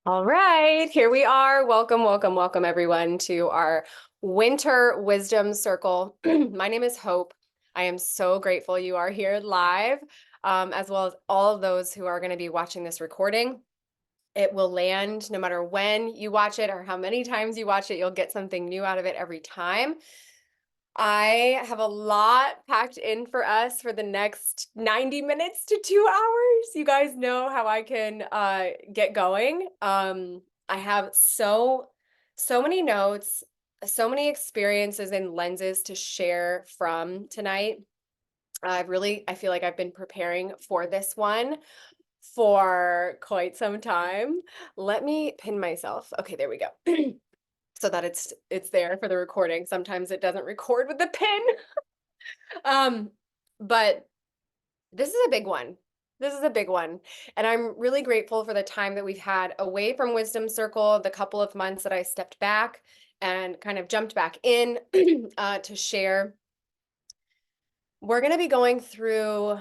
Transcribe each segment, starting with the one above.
All right, here we are. Welcome, welcome, welcome, everyone, to our Winter Wisdom Circle. My name is Hope. I am so grateful you are here live, as well as all of those who are going to be watching this recording. It will land no matter when you watch it or how many times you watch it. You'll get something new out of it every time. I have a lot packed in for us for the next 90 minutes to 2 hours. You guys know how I can get going. I have so many notes, so many experiences and lenses to share from tonight. I feel like I've been preparing for this one for quite some time. Let me pin myself. Okay, there we go. So that it's there for the recording. Sometimes it doesn't record with the pin. Um, but this is a big one. This is a big one. And I'm really grateful for the time that we've had away from Wisdom Circle, the couple of months that I stepped back and kind of jumped back in to share. We're going to be going through,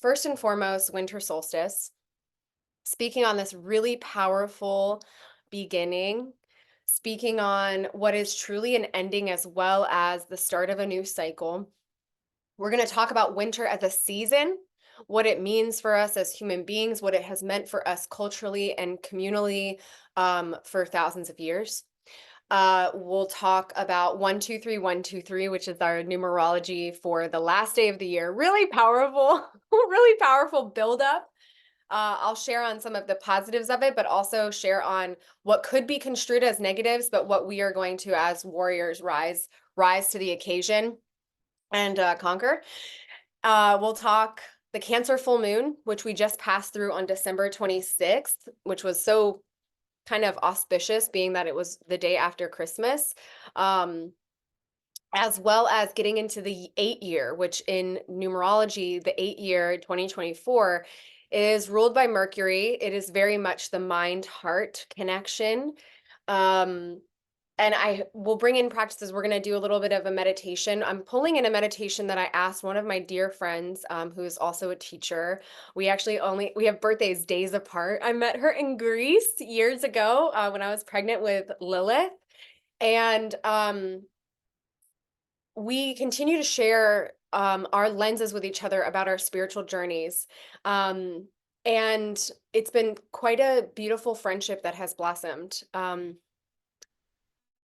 first and foremost, Winter Solstice, speaking on this really powerful beginning, speaking on what is truly an ending as well as the start of a new cycle. We're going to talk about winter as a season, what it means for us as human beings, what it has meant for us culturally and communally for thousands of years. We'll talk about 123, 123, which is our numerology for the last day of the year. Really powerful, really powerful buildup. I'll share on some of the positives of it, but also share on what could be construed as negatives, but what we are going to, as warriors, rise to the occasion and conquer. We'll talk the Cancer full moon, which we just passed through on December 26th, which was so kind of auspicious, being that it was the day after Christmas. As well as getting into the 8 year, which in numerology, the 8 year 2024 is ruled by Mercury. It is very much the mind-heart connection. Um, and I will bring in practices. We're going to do a little bit of a meditation. I'm pulling in a meditation that I asked one of my dear friends, who is also a teacher. We have birthdays days apart. I met her in Greece years ago when I was pregnant with Lilith. And we continue to share our lenses with each other about our spiritual journeys. And it's been quite a beautiful friendship that has blossomed.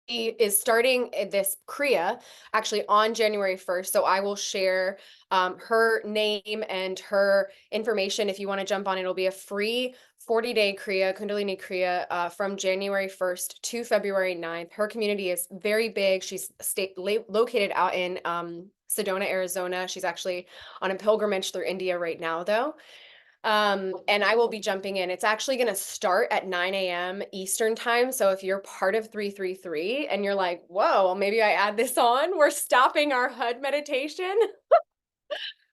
She is starting this Kriya actually on January 1st. So I will share her name and her information. If you want to jump on, it'll be a free 40-day Kriya, Kundalini Kriya, from January 1st to February 9th. Her community is very big. She's located out in Sedona, Arizona. She's actually on a pilgrimage through India right now, though. And I will be jumping in. It's actually going to start at 9 a.m. Eastern time. So if you're part of 333 and you're like, whoa, maybe I add this on, we're stopping our HUD meditation.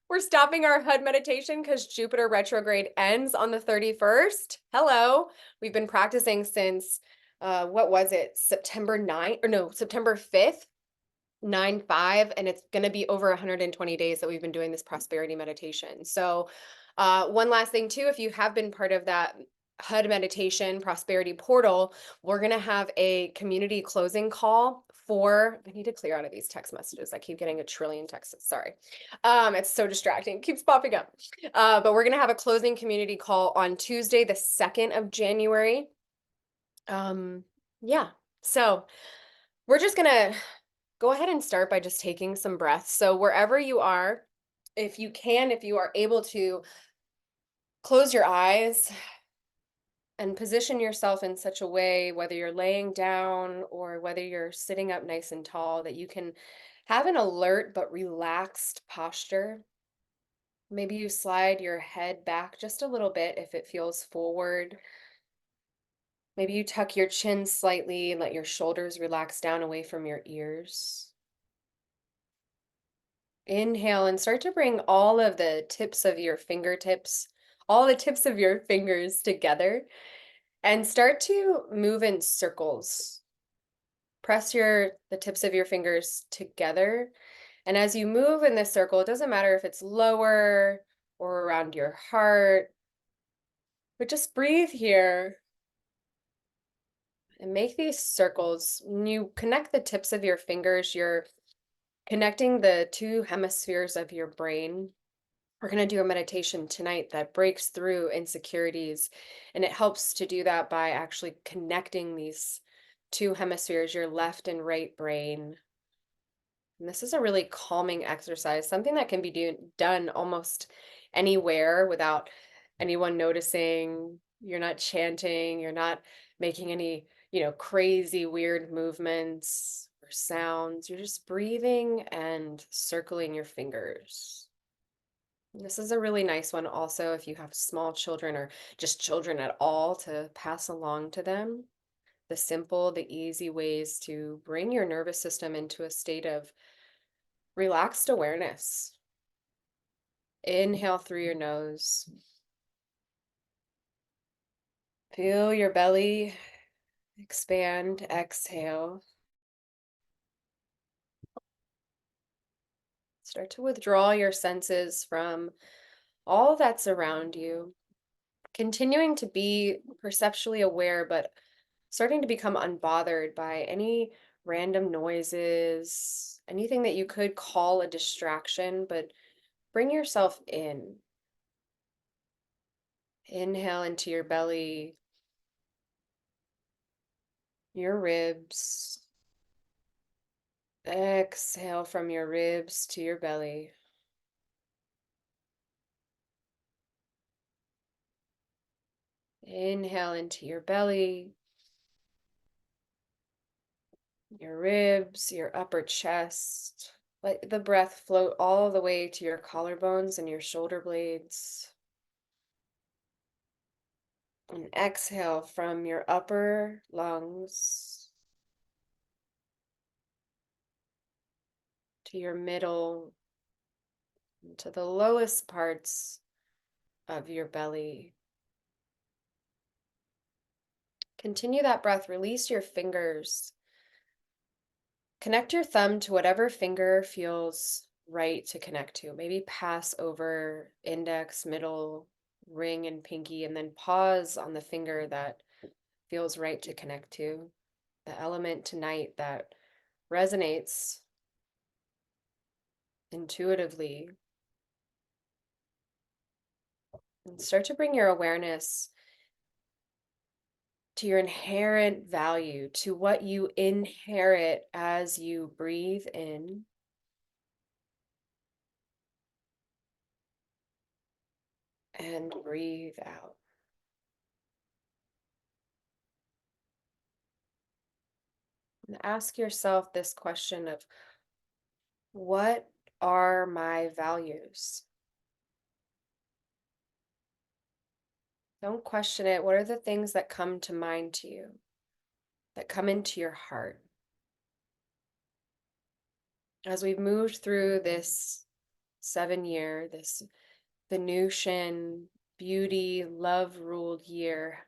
We're stopping our HUD meditation because Jupiter retrograde ends on the 31st. Hello. We've been practicing since, what was it? September 9th, or no, September 5th. 9/5, and it's going to be over 120 days that we've been doing this prosperity meditation. So one last thing too, if you have been part of that HUD meditation prosperity portal, we're going to have a community closing call for, I need to clear out of these text messages. I keep getting a trillion texts. Sorry. It's so distracting. It keeps popping up. But we're going to have a closing community call on Tuesday, the 2nd of January. Yeah. So we're just going to go ahead and start by just taking some breaths. So wherever you are, if you can, if you are able to, close your eyes and position yourself in such a way, whether you're laying down or whether you're sitting up nice and tall, that you can have an alert but relaxed posture. Maybe you slide your head back just a little bit if it feels forward. Maybe you tuck your chin slightly and let your shoulders relax down away from your ears. Inhale and start to bring all of the tips of your fingertips, all the tips of your fingers together, and start to move in circles. Press the tips of your fingers together. And as you move in this circle, it doesn't matter if it's lower or around your heart, but just breathe here. And make these circles. When you connect the tips of your fingers, you're connecting the two hemispheres of your brain. We're going to do a meditation tonight that breaks through insecurities, and it helps to do that by actually connecting these two hemispheres, your left and right brain. And this is a really calming exercise, something that can be done almost anywhere without anyone noticing. You're not chanting, you're not making any, crazy weird movements or sounds. You're just breathing and circling your fingers. This is a really nice one also if you have small children or just children at all to pass along to them. The simple, the easy ways to bring your nervous system into a state of relaxed awareness. Inhale through your nose. Feel your belly expand. Exhale. Start to withdraw your senses from all that's around you. Continuing to be perceptually aware, but starting to become unbothered by any random noises, anything that you could call a distraction, but bring yourself in. Inhale into your belly, your ribs. Exhale from your ribs to your belly. Inhale into your belly, your ribs, your upper chest. Let the breath float all the way to your collarbones and your shoulder blades. And exhale from your upper lungs to your middle, to the lowest parts of your belly. Continue that breath. Release your fingers. Connect your thumb to whatever finger feels right to connect to. Maybe pass over index, middle, ring, and pinky, and then pause on the finger that feels right to connect to. The element tonight that resonates intuitively. And start to bring your awareness to your inherent value, to what you inherit as you breathe in and breathe out. And ask yourself this question of, what are my values? Don't question it. What are the things that come to mind to you, that come into your heart? As we've moved through this 7 year, this Venusian beauty, love ruled year,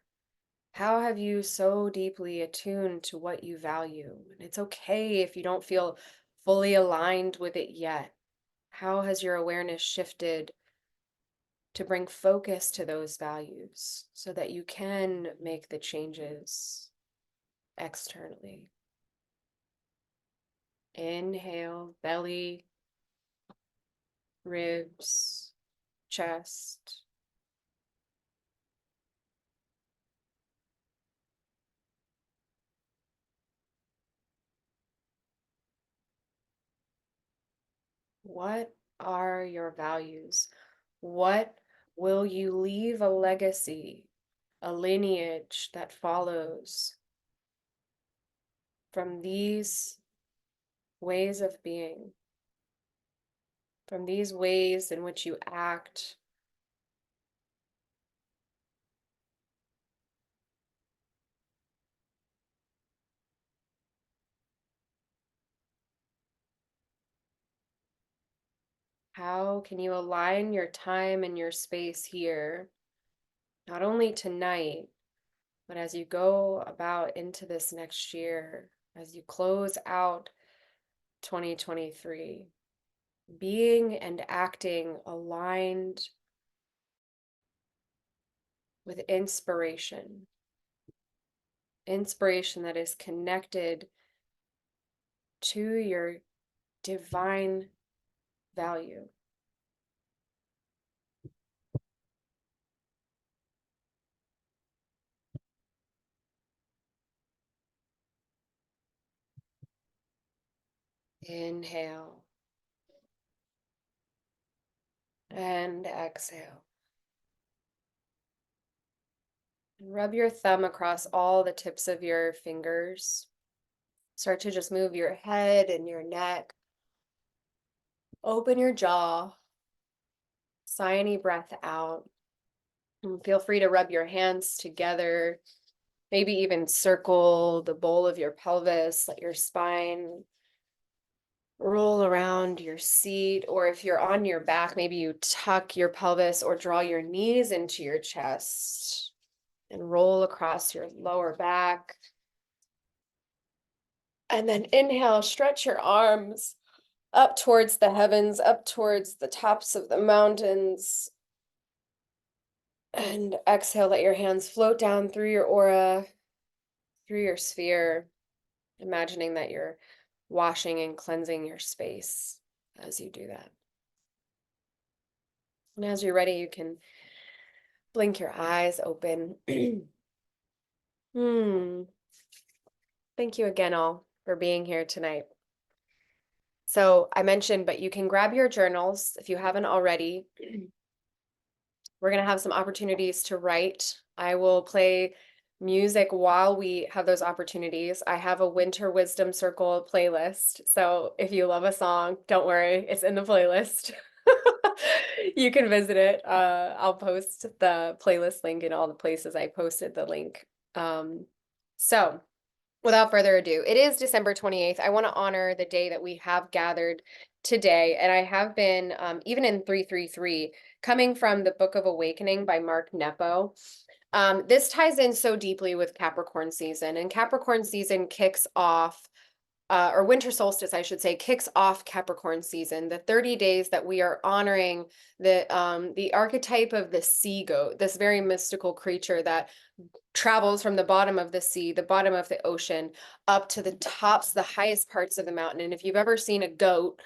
how have you so deeply attuned to what you value? And it's okay if you don't feel fully aligned with it yet. How has your awareness shifted to bring focus to those values so that you can make the changes externally? Inhale, belly, ribs, chest. What are your values? What will you leave a legacy, a lineage that follows from these ways of being, from these ways in which you act? How can you align your time and your space here, not only tonight, but as you go about into this next year, as you close out 2023, being and acting aligned with inspiration, inspiration that is connected to your divine value. Inhale and exhale. Rub your thumb across all the tips of your fingers. Start to just move your head and your neck. Open your jaw. Sigh any breath out. And feel free to rub your hands together. Maybe even circle the bowl of your pelvis. Let your spine roll around your seat. Or if you're on your back, maybe you tuck your pelvis or draw your knees into your chest and roll across your lower back. And then inhale, stretch your arms up towards the heavens, up towards the tops of the mountains. And exhale, let your hands float down through your aura, through your sphere, imagining that you're washing and cleansing your space as you do that. And as you're ready, you can blink your eyes open. Thank you again, all, for being here tonight. So I mentioned, but you can grab your journals if you haven't already. We're going to have some opportunities to write. I will play music while we have those opportunities. I have a Winter Wisdom Circle playlist. So if you love a song, don't worry, it's in the playlist. You can visit it. I'll post the playlist link in all the places I posted the link. So without further ado, it is December 28th. I want to honor the day that we have gathered today. And I have been, even in 333, coming from the Book of Awakening by Mark Nepo. This ties in so deeply with Capricorn season. And Capricorn season kicks off, or Winter Solstice, I should say, kicks off Capricorn season, the 30 days that we are honoring the archetype of the sea goat, this very mystical creature that travels from the bottom of the sea, the bottom of the ocean, up to the tops, the highest parts of the mountain. And if you've ever seen a goat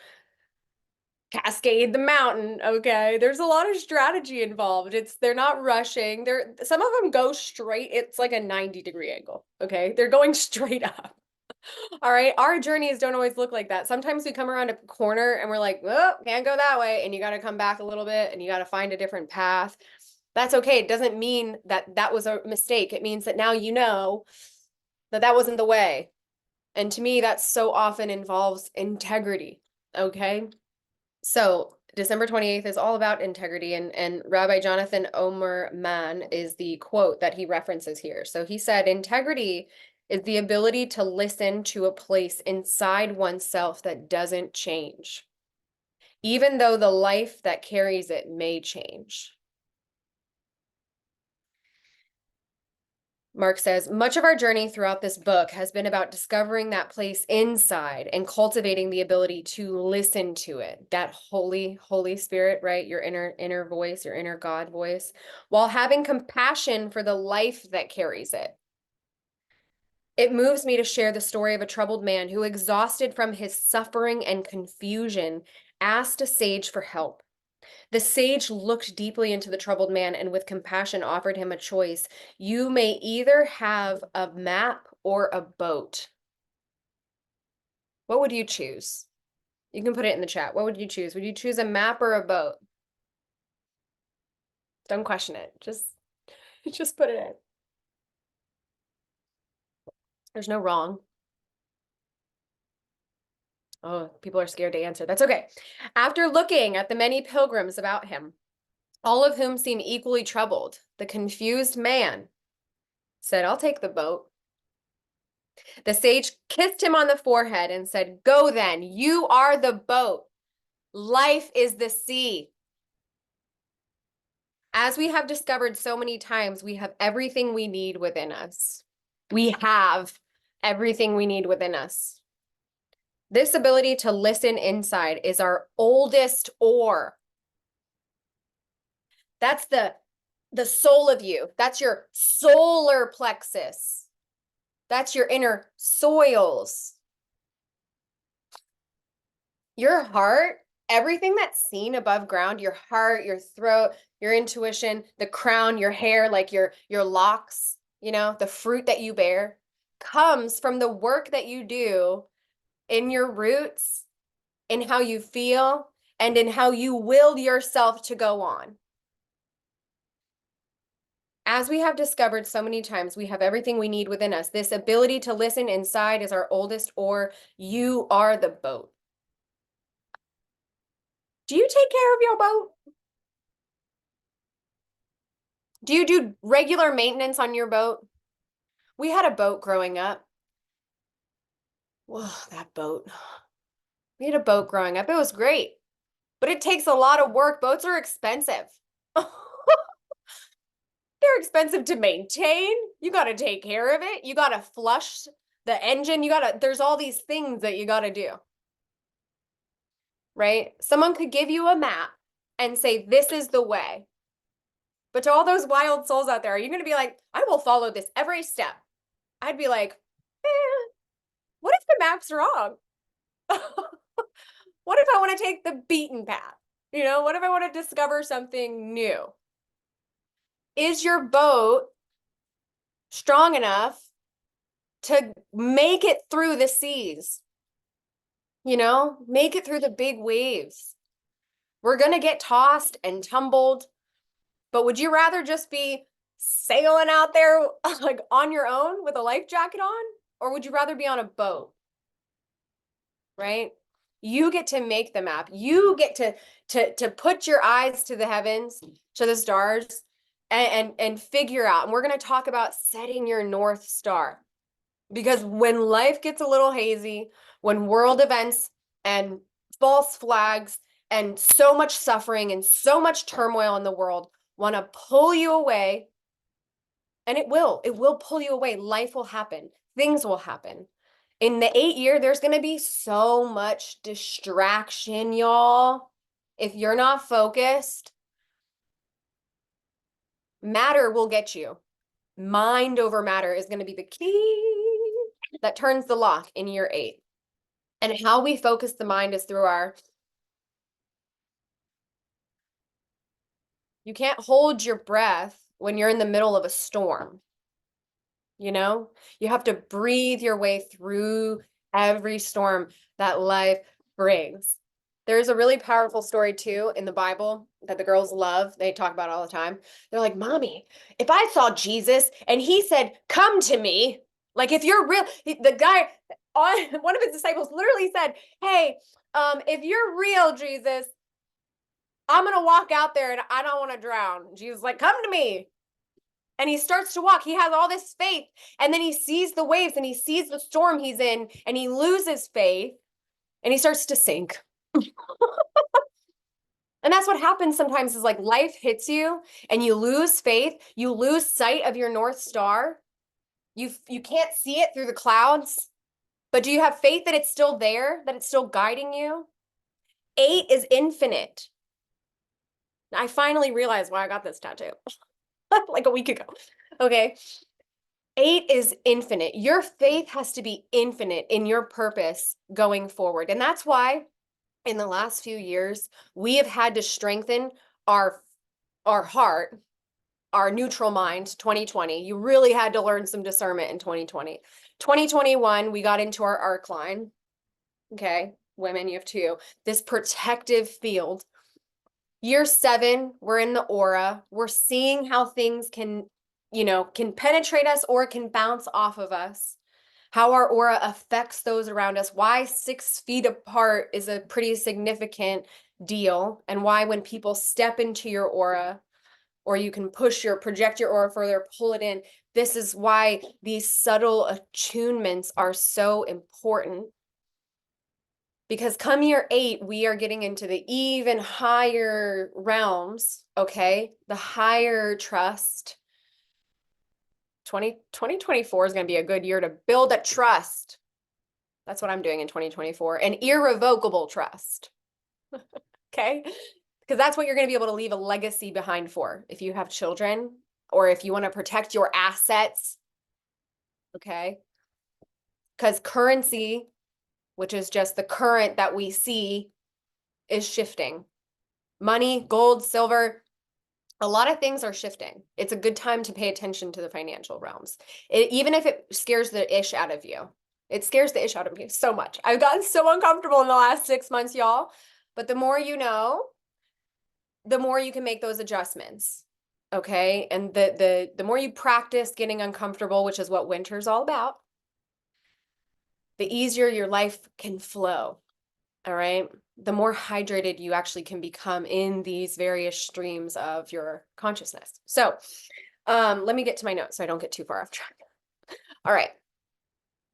cascade the mountain, okay, there's a lot of strategy involved. They're not rushing. Some of them go straight. It's like a 90-degree angle, okay? They're going straight up. All right, our journeys don't always look like that. Sometimes we come around a corner and we're like, oh, can't go that way. And you got to come back a little bit and you got to find a different path. That's okay. It doesn't mean that that was a mistake. It means that now you know that that wasn't the way. And to me, that so often involves integrity, okay? So December 28th is all about integrity, and Rabbi Jonathan Omer Mann is the quote that he references here. So he said, integrity is the ability to listen to a place inside oneself that doesn't change, even though the life that carries it may change. Mark says, much of our journey throughout this book has been about discovering that place inside and cultivating the ability to listen to it, that Holy Spirit, right? Your inner voice, your inner God voice, while having compassion for the life that carries it. It moves me to share the story of a troubled man who, exhausted from his suffering and confusion, asked a sage for help. The sage looked deeply into the troubled man and with compassion offered him a choice. You may either have a map or a boat. What would you choose? You can put it in the chat. What would you choose? Would you choose a map or a boat? Don't question it. Just put it in. There's no wrong. Oh, people are scared to answer. That's okay. After looking at the many pilgrims about him, all of whom seemed equally troubled, the confused man said, I'll take the boat. The sage kissed him on the forehead and said, go then, you are the boat. Life is the sea. As we have discovered so many times, we have everything we need within us. We have everything we need within us. This ability to listen inside is our oldest ore. That's the soul of you. That's your solar plexus. That's your inner soils. Your heart, everything that's seen above ground, your heart, your throat, your intuition, the crown, your hair, like your locks, the fruit that you bear, comes from the work that you do in your roots, in how you feel, and in how you will yourself to go on. As we have discovered so many times, we have everything we need within us. This ability to listen inside is our oldest ore. You are the boat. Do you take care of your boat? Do you do regular maintenance on your boat? We had a boat growing up. Whoa, that boat. We had a boat growing up. It was great, but it takes a lot of work. Boats are expensive. They're expensive to maintain. You got to take care of it. You got to flush the engine. There's all these things that you got to do. Right? Someone could give you a map and say, this is the way. But to all those wild souls out there, are you going to be like, I will follow this every step? I'd be like, what if the map's wrong? What if I want to take the beaten path? What if I want to discover something new? Is your boat strong enough to make it through the seas? Make it through the big waves. We're going to get tossed and tumbled, but would you rather just be sailing out there like on your own with a life jacket on? Or would you rather be on a boat? Right? You get to make the map. You get to put your eyes to the heavens, to the stars, and figure out. And we're going to talk about setting your North Star. Because when life gets a little hazy, when world events and false flags and so much suffering and so much turmoil in the world want to pull you away, and it will pull you away. Life will happen. Things will happen. In the 8-year, there's going to be so much distraction, y'all. If you're not focused, matter will get you. Mind over matter is going to be the key that turns the lock in year 8. And how we focus the mind is through you can't hold your breath when you're in the middle of a storm. You have to breathe your way through every storm that life brings. There's a really powerful story too in the Bible that the girls love. They talk about it all the time. They're like, Mommy, if I saw Jesus and he said, come to me, like if you're real, the guy, one of his disciples literally said, hey, if you're real, Jesus, I'm going to walk out there and I don't want to drown. Jesus is like, come to me. And he starts to walk. He has all this faith. And then he sees the waves and he sees the storm he's in and he loses faith and he starts to sink. And that's what happens sometimes is like life hits you and you lose faith. You lose sight of your North Star. You can't see it through the clouds. But do you have faith that it's still there, that it's still guiding you? 8 is infinite. I finally realized why I got this tattoo like a week ago. Okay. 8 is infinite. Your faith has to be infinite in your purpose going forward. And that's why in the last few years, we have had to strengthen our heart, our neutral mind, 2020. You really had to learn some discernment in 2020. 2021, we got into our arc line. Okay. Women, you have 2. This protective field. Year 7, we're in the aura. We're seeing how things can penetrate us or can bounce off of us. How our aura affects those around us. Why 6 feet apart is a pretty significant deal. And why when people step into your aura, or you can project your aura further, pull it in. This is why these subtle attunements are so important. Because come year 8, we are getting into the even higher realms, okay? The higher trust. 2024 is going to be a good year to build a trust. That's what I'm doing in 2024. An irrevocable trust. Okay? Because that's what you're going to be able to leave a legacy behind for if you have children or if you want to protect your assets. Okay? because currency, which is just the current that we see, is shifting. Money, gold, silver, a lot of things are shifting. It's a good time to pay attention to the financial realms. Even if it scares the ish out of you. It scares the ish out of me so much. I've gotten so uncomfortable in the last 6 months, y'all. But the more you know, the more you can make those adjustments. Okay? And the more you practice getting uncomfortable, which is what winter's all about, the easier your life can flow. All right? The more hydrated you actually can become in these various streams of your consciousness. So, let me get to my notes so I don't get too far off track. All right.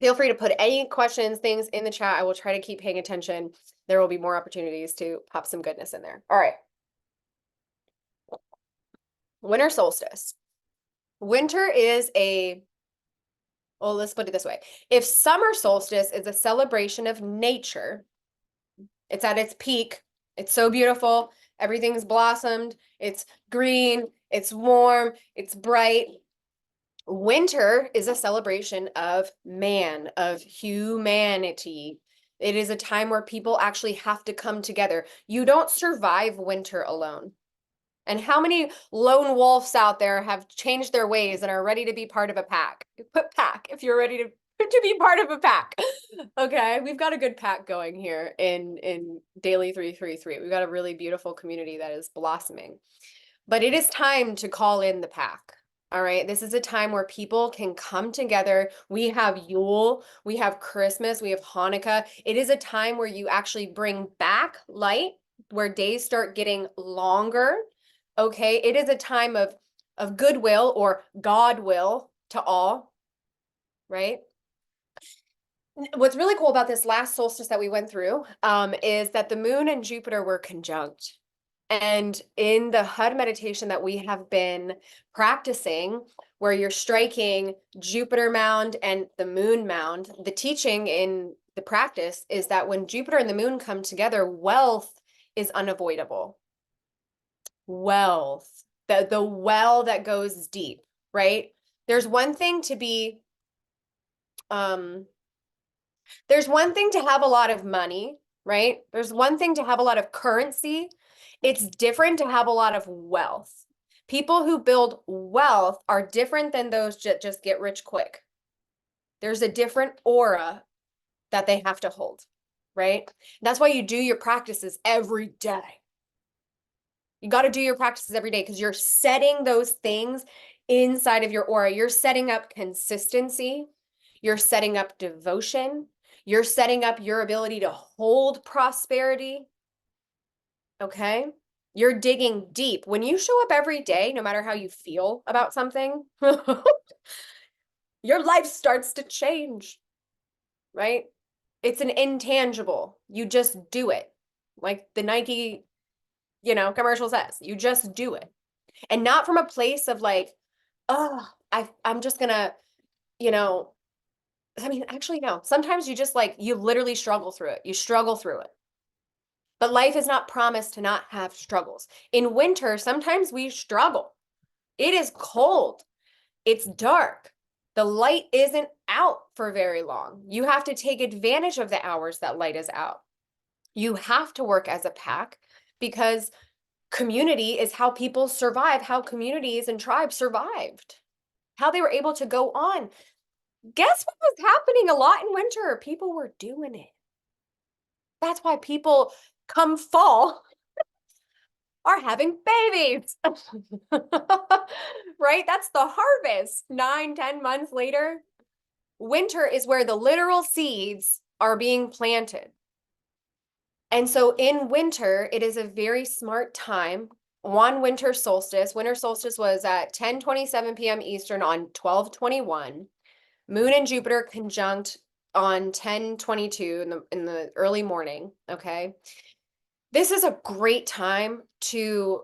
Feel free to put any questions, things in the chat. I will try to keep paying attention. There will be more opportunities to pop some goodness in there. All right. Winter solstice. Winter is well, let's put it this way. If summer solstice is a celebration of nature, it's at its peak. It's so beautiful. Everything's blossomed. It's green. It's warm. It's bright. Winter is a celebration of man, of humanity. It is a time where people actually have to come together. You don't survive winter alone. And how many lone wolves out there have changed their ways and are ready to be part of a pack? Put pack if you're ready to be part of a pack. Okay, we've got a good pack going here in Daily 333. We've got a really beautiful community that is blossoming. But it is time to call in the pack. All right, this is a time where people can come together. We have Yule, we have Christmas, we have Hanukkah. It is a time where you actually bring back light, where days start getting longer. Okay, it is a time of goodwill or Godwill to all, right? What's really cool about this last solstice that we went through is that the moon and Jupiter were conjunct. And in the HUD meditation that we have been practicing, where you're striking Jupiter mound and the moon mound, the teaching in the practice is that when Jupiter and the moon come together, wealth is unavoidable. Wealth, the well that goes deep, right? There's one thing to be, there's one thing to have a lot of money, right? There's one thing to have a lot of currency. It's different to have a lot of wealth. People who build wealth are different than those that just get rich quick. There's a different aura that they have to hold, right? That's why you do your practices every day. You got to do your practices every day because you're setting those things inside of your aura. You're setting up consistency. You're setting up devotion. You're setting up your ability to hold prosperity. Okay? You're digging deep. When you show up every day, no matter how you feel about something, your life starts to change, right? It's an intangible. You just do it. Like the Nike, commercial says, you just do it. And not from a place of like, oh, I'm just gonna, actually, no. Sometimes you just you literally struggle through it. You struggle through it. But life is not promised to not have struggles. In winter, sometimes we struggle. It is cold. It's dark. The light isn't out for very long. You have to take advantage of the hours that light is out. You have to work as a pack because community is how people survive, how communities and tribes survived, how they were able to go on. Guess what was happening a lot in winter? People were doing it. That's why people come fall are having babies. Right? That's the harvest. 9-10 months later. Winter is where the literal seeds are being planted. And so in winter, it is a very smart time. On winter solstice was at 10:27 p.m. Eastern on 12/21. Moon and Jupiter conjunct on 10:22 in the early morning, okay? This is a great time to,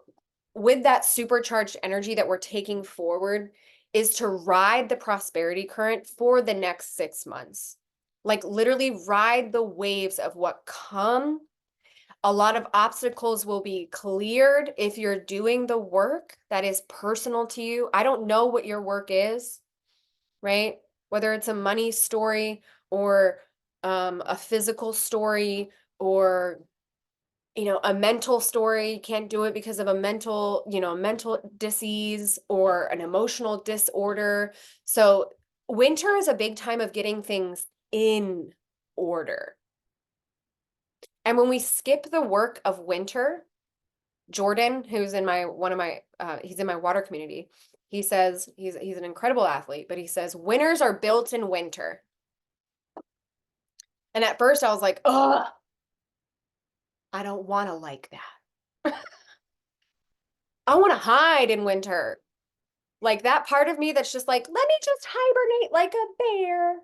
with that supercharged energy that we're taking forward, is to ride the prosperity current for the next 6 months. Like literally ride the waves of what come. A lot of obstacles will be cleared if you're doing the work that is personal to you. I don't know what your work is, right? whether it's a money story or a physical story or a mental story. You can't do it because of a mental disease or an emotional disorder. So winter is a big time of getting things in order. And when we skip the work of winter, Jordan, who's in he's in my water community. He says he's an incredible athlete, but he says winners are built in winter. And at first I was like, ugh, I don't want to like that. I want to hide in winter. Like that part of me that's just like, let me just hibernate like a bear.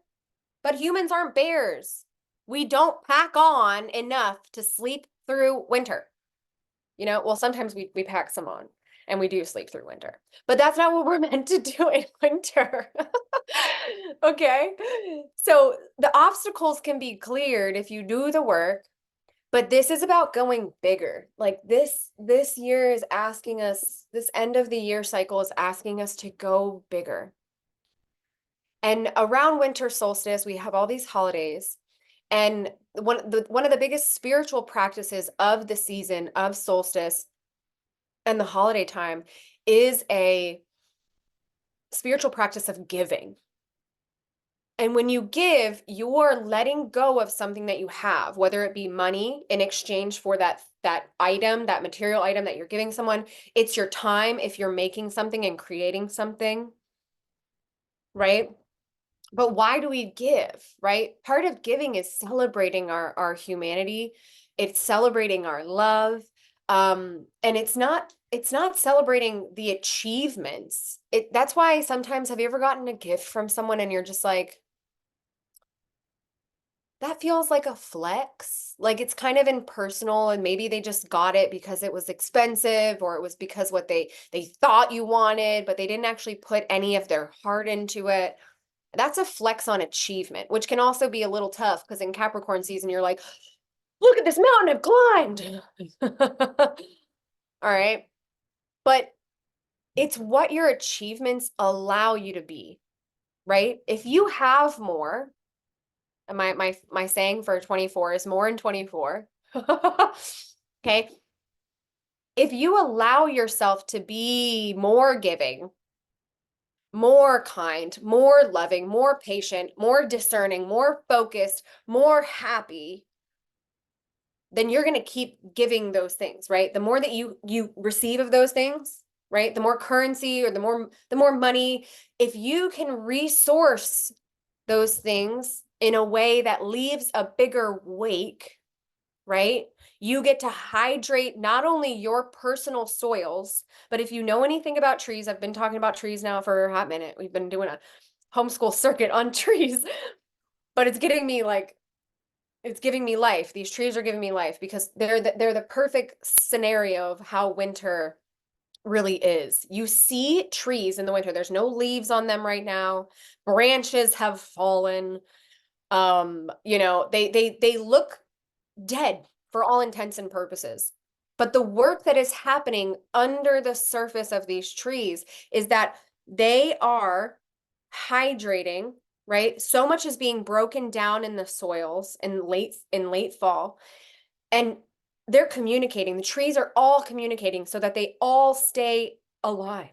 But humans aren't bears. We don't pack on enough to sleep through winter. Well, sometimes we pack some on and we do sleep through winter, but that's not what we're meant to do in winter. Okay. So the obstacles can be cleared if you do the work, but this is about going bigger. Like this year is asking us, this end of the year cycle is asking us to go bigger. And around winter solstice, we have all these holidays. And one of the biggest spiritual practices of the season of solstice and the holiday time is a spiritual practice of giving. And when you give, you're letting go of something that you have, whether it be money in exchange for that item, that material item that you're giving someone. It's your time if you're making something and creating something, right? But why do we give, right? Part of giving is celebrating our humanity. It's celebrating our love. And it's not celebrating the achievements. That's why sometimes, have you ever gotten a gift from someone and you're just like, that feels like a flex? Like it's kind of impersonal and maybe they just got it because it was expensive or it was because what they thought you wanted, but they didn't actually put any of their heart into it. That's a flex on achievement, which can also be a little tough because in Capricorn season, you're like, look at this mountain I've climbed. All right. But it's what your achievements allow you to be, right? If you have more, and my saying for 24 is more in 24. Okay. If you allow yourself to be more giving, more kind, more loving, more patient, more discerning, more focused, more happy, then you're going to keep giving those things, right? The more that you receive of those things, right? The more currency or the more money, if you can resource those things in a way that leaves a bigger wake, right? You get to hydrate not only your personal soils, but if you know anything about trees, I've been talking about trees now for a hot minute. We've been doing a homeschool circuit on trees, but it's giving me life. These trees are giving me life because they're the perfect scenario of how winter really is. You see trees in the winter. There's no leaves on them right now. Branches have fallen. They look dead for all intents and purposes. But the work that is happening under the surface of these trees is that they are hydrating, right? So much is being broken down in the soils in late fall, and they're communicating. The trees are all communicating so that they all stay alive.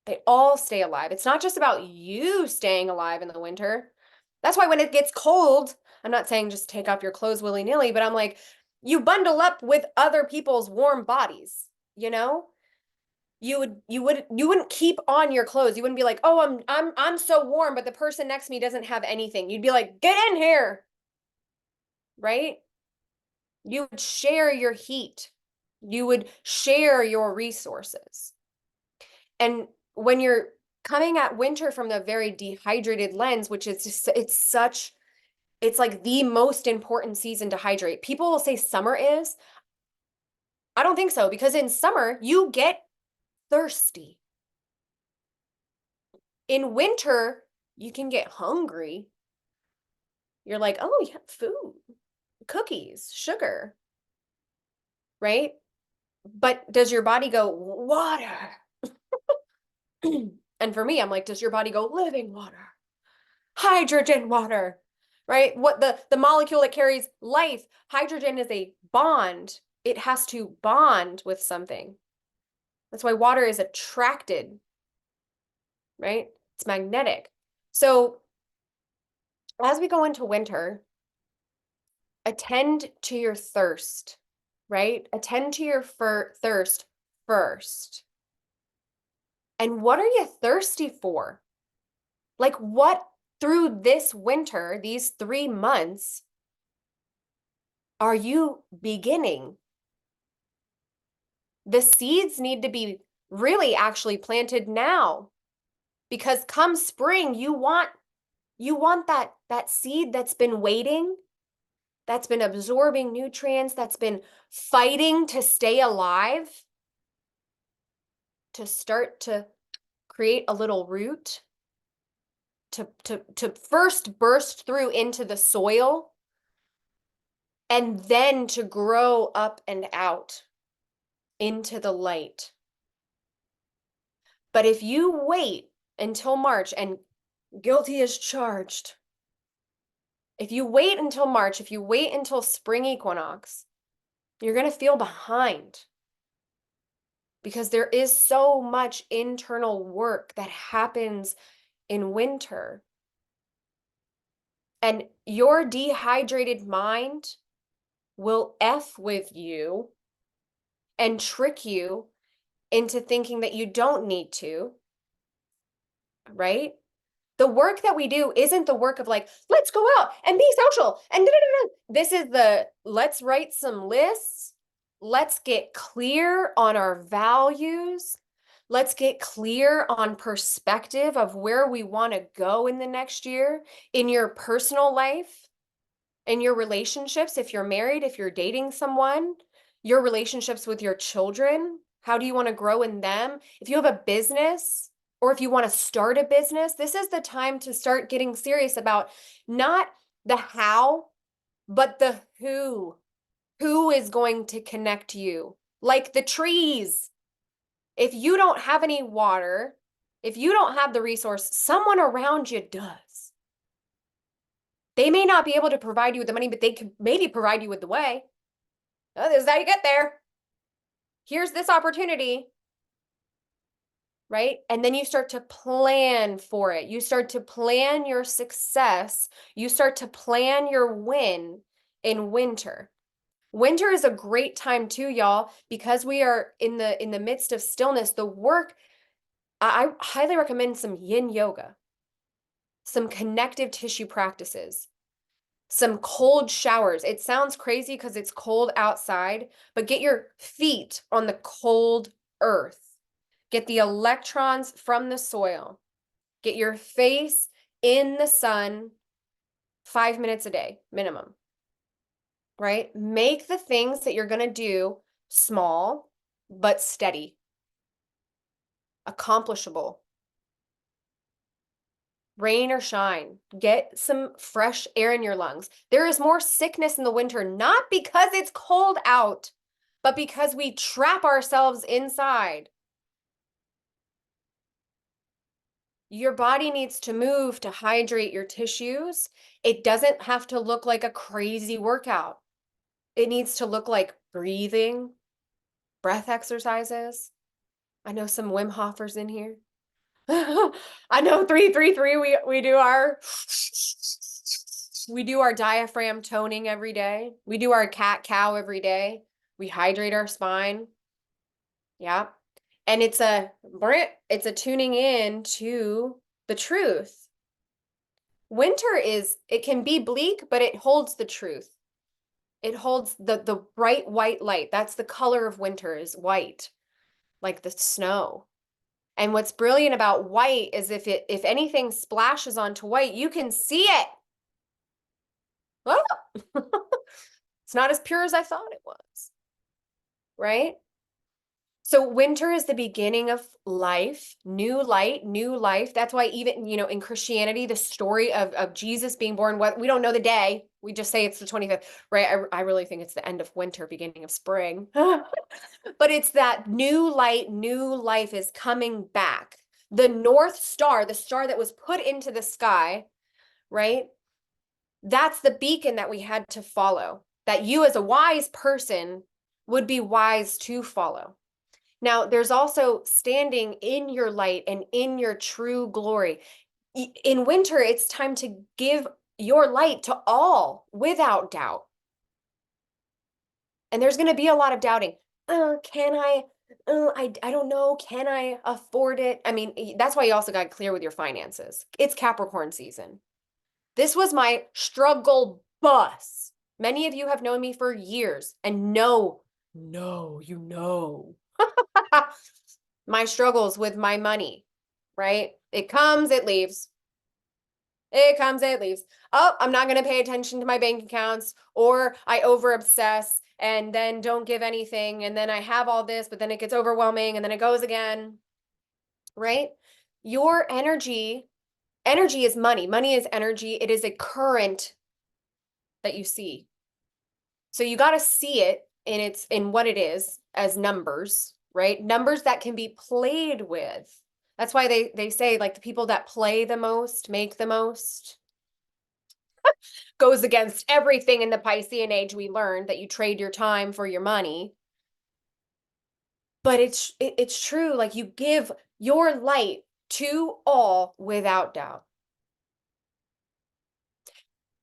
They all stay alive. It's not just about you staying alive in the winter. That's why when it gets cold, I'm not saying just take off your clothes willy-nilly, but I'm like, you bundle up with other people's warm bodies, you know? You wouldn't keep on your clothes. You wouldn't be like, "Oh, I'm so warm, but the person next to me doesn't have anything." You'd be like, "Get in here." Right? You would share your heat. You would share your resources. And when you're coming at winter from the very dehydrated lens, which is just, it's like the most important season to hydrate. People will say summer is. I don't think so, because in summer you get thirsty. In winter, you can get hungry. You're like, oh, yeah, food, cookies, sugar, right? But does your body go, water? And for me, I'm like, does your body go, living water? Hydrogen water, right? What the molecule that carries life, hydrogen is a bond. It has to bond with something. That's why water is attracted, right? It's magnetic. So as we go into winter, attend to your thirst, right? Attend to your thirst first. And what are you thirsty for? Like, what through this winter, these 3 months, are you beginning? The seeds need to be really actually planted now, because come spring, you want that seed that's been waiting, that's been absorbing nutrients, that's been fighting to stay alive, to start to create a little root, to first burst through into the soil, and then to grow up and out into the light. But if you wait until March, and guilty as charged, if you wait until March, if you wait until spring equinox, you're going to feel behind, because there is so much internal work that happens in winter. And your dehydrated mind will F with you and trick you into thinking that you don't need to, right? The work that we do isn't the work of like, let's go out and be social and da-da-da-da. This is the let's write some lists. Let's get clear on our values. Let's get clear on perspective of where we want to go in the next year in your personal life, in your relationships, if you're married, if you're dating someone, your relationships with your children. How do you want to grow in them? If you have a business, or if you want to start a business, this is the time to start getting serious about not the how, but the who. Who is going to connect you? Like the trees. If you don't have any water, if you don't have the resource, someone around you does. They may not be able to provide you with the money, but they could maybe provide you with the way. Oh, this is how you get there. Here's this opportunity, right? And then you start to plan for it. You start to plan your success. You start to plan your win in winter. Winter is a great time too, y'all, because we are in the midst of stillness. The work, I highly recommend some yin yoga, some connective tissue practices, some cold showers. It sounds crazy because it's cold outside, but get your feet on the cold earth. Get the electrons from the soil. Get your face in the sun 5 minutes a day, minimum, right? Make the things that you're going to do small, but steady, accomplishable. Rain or shine, get some fresh air in your lungs. There is more sickness in the winter, not because it's cold out, but because we trap ourselves inside. Your body needs to move to hydrate your tissues. It doesn't have to look like a crazy workout. It needs to look like breathing, breath exercises. I know some Wim Hofers in here. I know 333. We do our diaphragm toning every day. We do our cat cow every day. We hydrate our spine. Yeah. And it's a tuning in to the truth. Winter it can be bleak, but it holds the truth. It holds the bright white light. That's the color of winter, is white, like the snow. And what's brilliant about white is if anything splashes onto white, you can see it. Oh, it's not as pure as I thought it was, right? So winter is the beginning of life, new light, new life. That's why even, in Christianity, the story of Jesus being born, we don't know the day. We just say it's the 25th, right? I really think it's the end of winter, beginning of spring. But it's that new light, new life is coming back. The North Star, the star that was put into the sky, right? That's the beacon that we had to follow, that you as a wise person would be wise to follow. Now, there's also standing in your light and in your true glory. In winter, it's time to give your light to all without doubt. And there's going to be a lot of doubting. Can I? I don't know. Can I afford it? I mean, that's why you also got clear with your finances. It's Capricorn season. This was my struggle bus. Many of you have known me for years and you know, my struggles with my money, right? It comes, it leaves. It comes, it leaves. Oh, I'm not going to pay attention to my bank accounts, or I over obsess and then don't give anything. And then I have all this, but then it gets overwhelming and then it goes again, right? Your energy is money. Money is energy. It is a current that you see. So you got to see it in what it is as numbers, right? Numbers that can be played with. That's why they say like the people that play the most make the most. Goes against everything in the Piscean age we learned that you trade your time for your money. But it's true, like you give your light to all without doubt.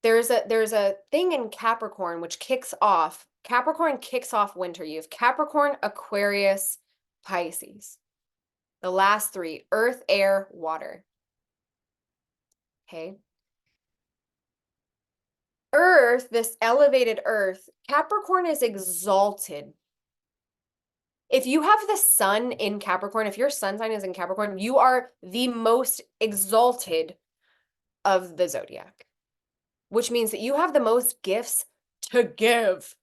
There's a thing in Capricorn which Capricorn kicks off winter. You have Capricorn, Aquarius, Pisces. The last three, earth, air, water. Okay. Earth, this elevated earth, Capricorn is exalted. If you have the sun in Capricorn, if your sun sign is in Capricorn, you are the most exalted of the zodiac, which means that you have the most gifts to give.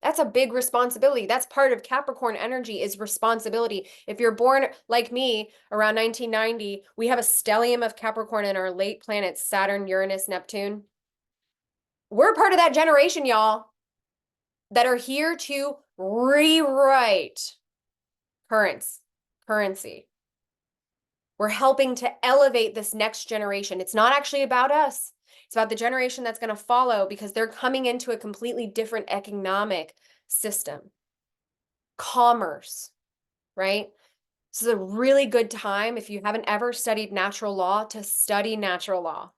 That's a big responsibility. That's part of Capricorn energy is responsibility. If you're born like me around 1990, we have a stellium of Capricorn in our late planets, Saturn, Uranus, Neptune. We're part of that generation, y'all, that are here to rewrite currency. We're helping to elevate this next generation. It's not actually about us. It's about the generation that's going to follow because they're coming into a completely different economic system. Commerce, right? This is a really good time if you haven't ever studied natural law to study natural law,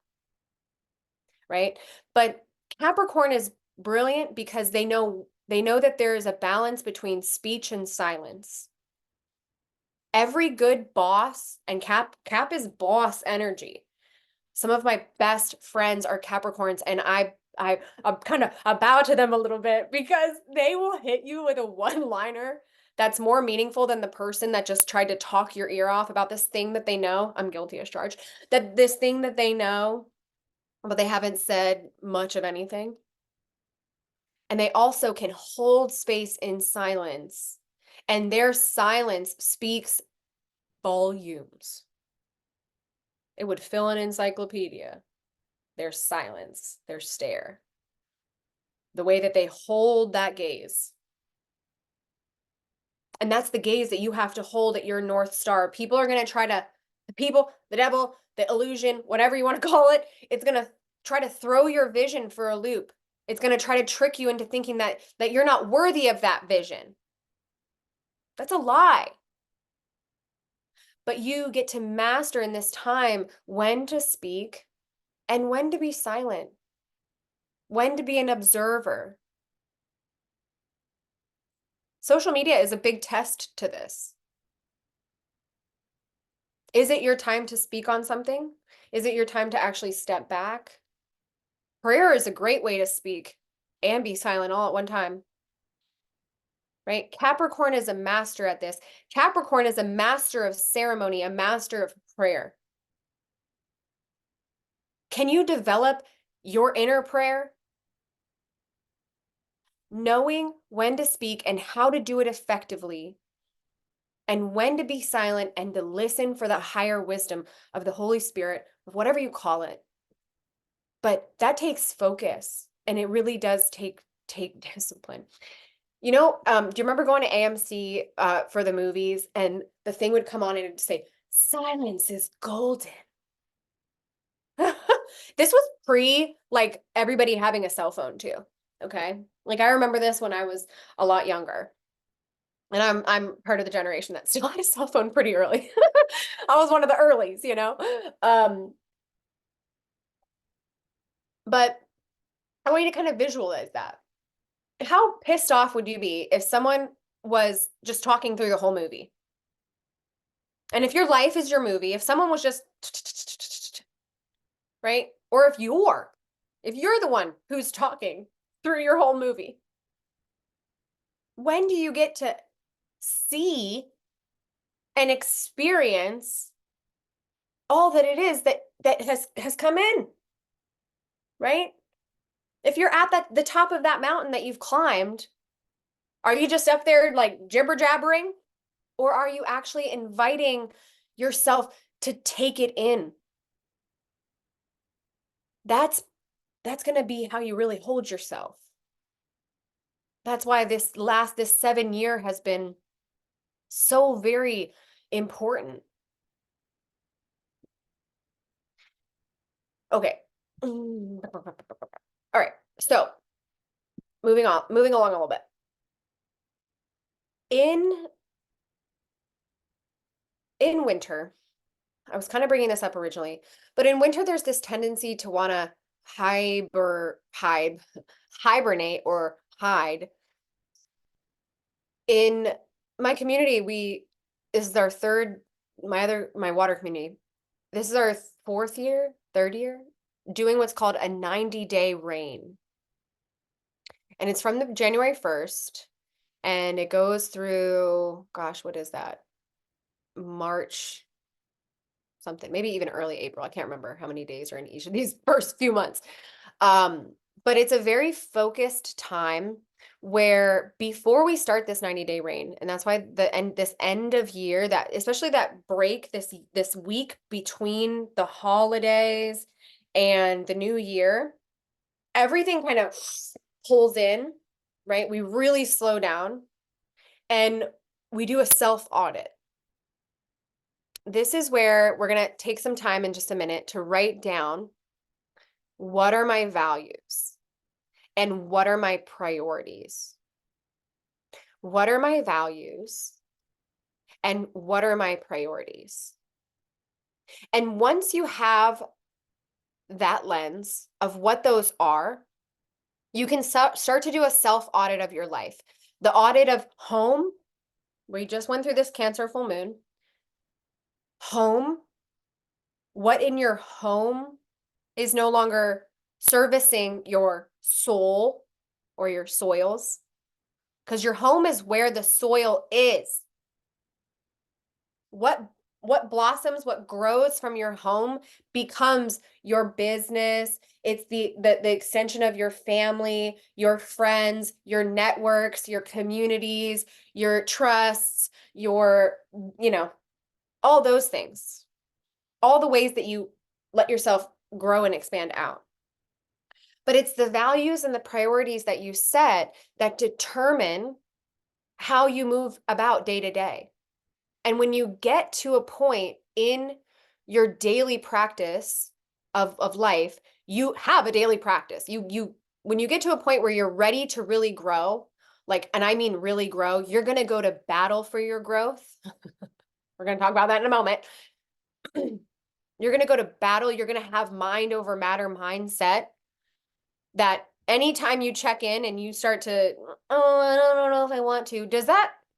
right? But Capricorn is brilliant because they know that there is a balance between speech and silence. Every good boss, and Cap is boss energy. Some of my best friends are Capricorns, and I'm kind of I bow to them a little bit because they will hit you with a one-liner that's more meaningful than the person that just tried to talk your ear off about this thing that they know. I'm guilty as charged. That this thing that they know, but they haven't said much of anything. And they also can hold space in silence, and their silence speaks volumes. It would fill an encyclopedia. Their silence, their stare, the way that they hold that gaze. And that's the gaze that you have to hold at your North Star. People are going to try to, the devil, the illusion, whatever you want to call it, it's going to try to throw your vision for a loop. It's going to try to trick you into thinking that you're not worthy of that vision. That's a lie. But you get to master in this time when to speak and when to be silent, when to be an observer. Social media is a big test to this. Is it your time to speak on something? Is it your time to actually step back? Prayer is a great way to speak and be silent all at one time. Right? Capricorn is a master at this. Capricorn is a master of ceremony, a master of prayer. Can you develop your inner prayer? Knowing when to speak and how to do it effectively, and when to be silent and to listen for the higher wisdom of the Holy Spirit, of whatever you call it. But that takes focus, and it really does take discipline. You know, do you remember going to AMC for the movies, and the thing would come on and it'd say, "Silence is golden." This was pre like everybody having a cell phone too. Okay. Like I remember this when I was a lot younger. And I'm part of the generation that still had a cell phone pretty early. I was one of the earlies, you know. But I want you to kind of visualize that. How pissed off would you be if someone was just talking through the whole movie? And if your life is your movie, if someone was just right? Or if you're the one who's talking through your whole movie, when do you get to see and experience all that it is that has come in, right? If you're at the top of that mountain that you've climbed, are you just up there like jibber jabbering? Or are you actually inviting yourself to take it in? That's going to be how you really hold yourself. That's why this 7 year has been so very important. Okay. All right. So moving along a little bit. In winter, I was kind of bringing this up originally, but in winter, there's this tendency to want to hibernate or hide. In my community, this is our my water community. This is our third year, doing what's called a 90-day rain. And it's from the January 1st, and it goes through, gosh, what is that? March something, maybe even early April. I can't remember how many days are in each of these first few months. But it's a very focused time where before we start this 90-day rain, and that's why this end of year, that especially that break, this week between the holidays and the new year, everything kind of pulls in, right? We really slow down and we do a self audit. This is where we're going to take some time in just a minute to write down, what are my values and what are my priorities? What are my values and what are my priorities? And once you have that lens of what those are, you can start to do a self audit of your life. The audit of home, we just went through this Cancer full moon. Home, what in your home is no longer servicing your soul or your soils? Because your home is where the soil is. What blossoms, what grows from your home becomes your business. It's the extension of your family, your friends, your networks, your communities, your trusts, your, all those things. All the ways that you let yourself grow and expand out. But it's the values and the priorities that you set that determine how you move about day to day. And when you get to a point in your daily practice of life, you have a daily practice. When you get to a point where you're ready to really grow, and I mean really grow, you're going to go to battle for your growth. We're going to talk about that in a moment. You're going to go to battle. You're going to have mind over matter mindset, that anytime you check in and you start to, oh, I don't know if I want to,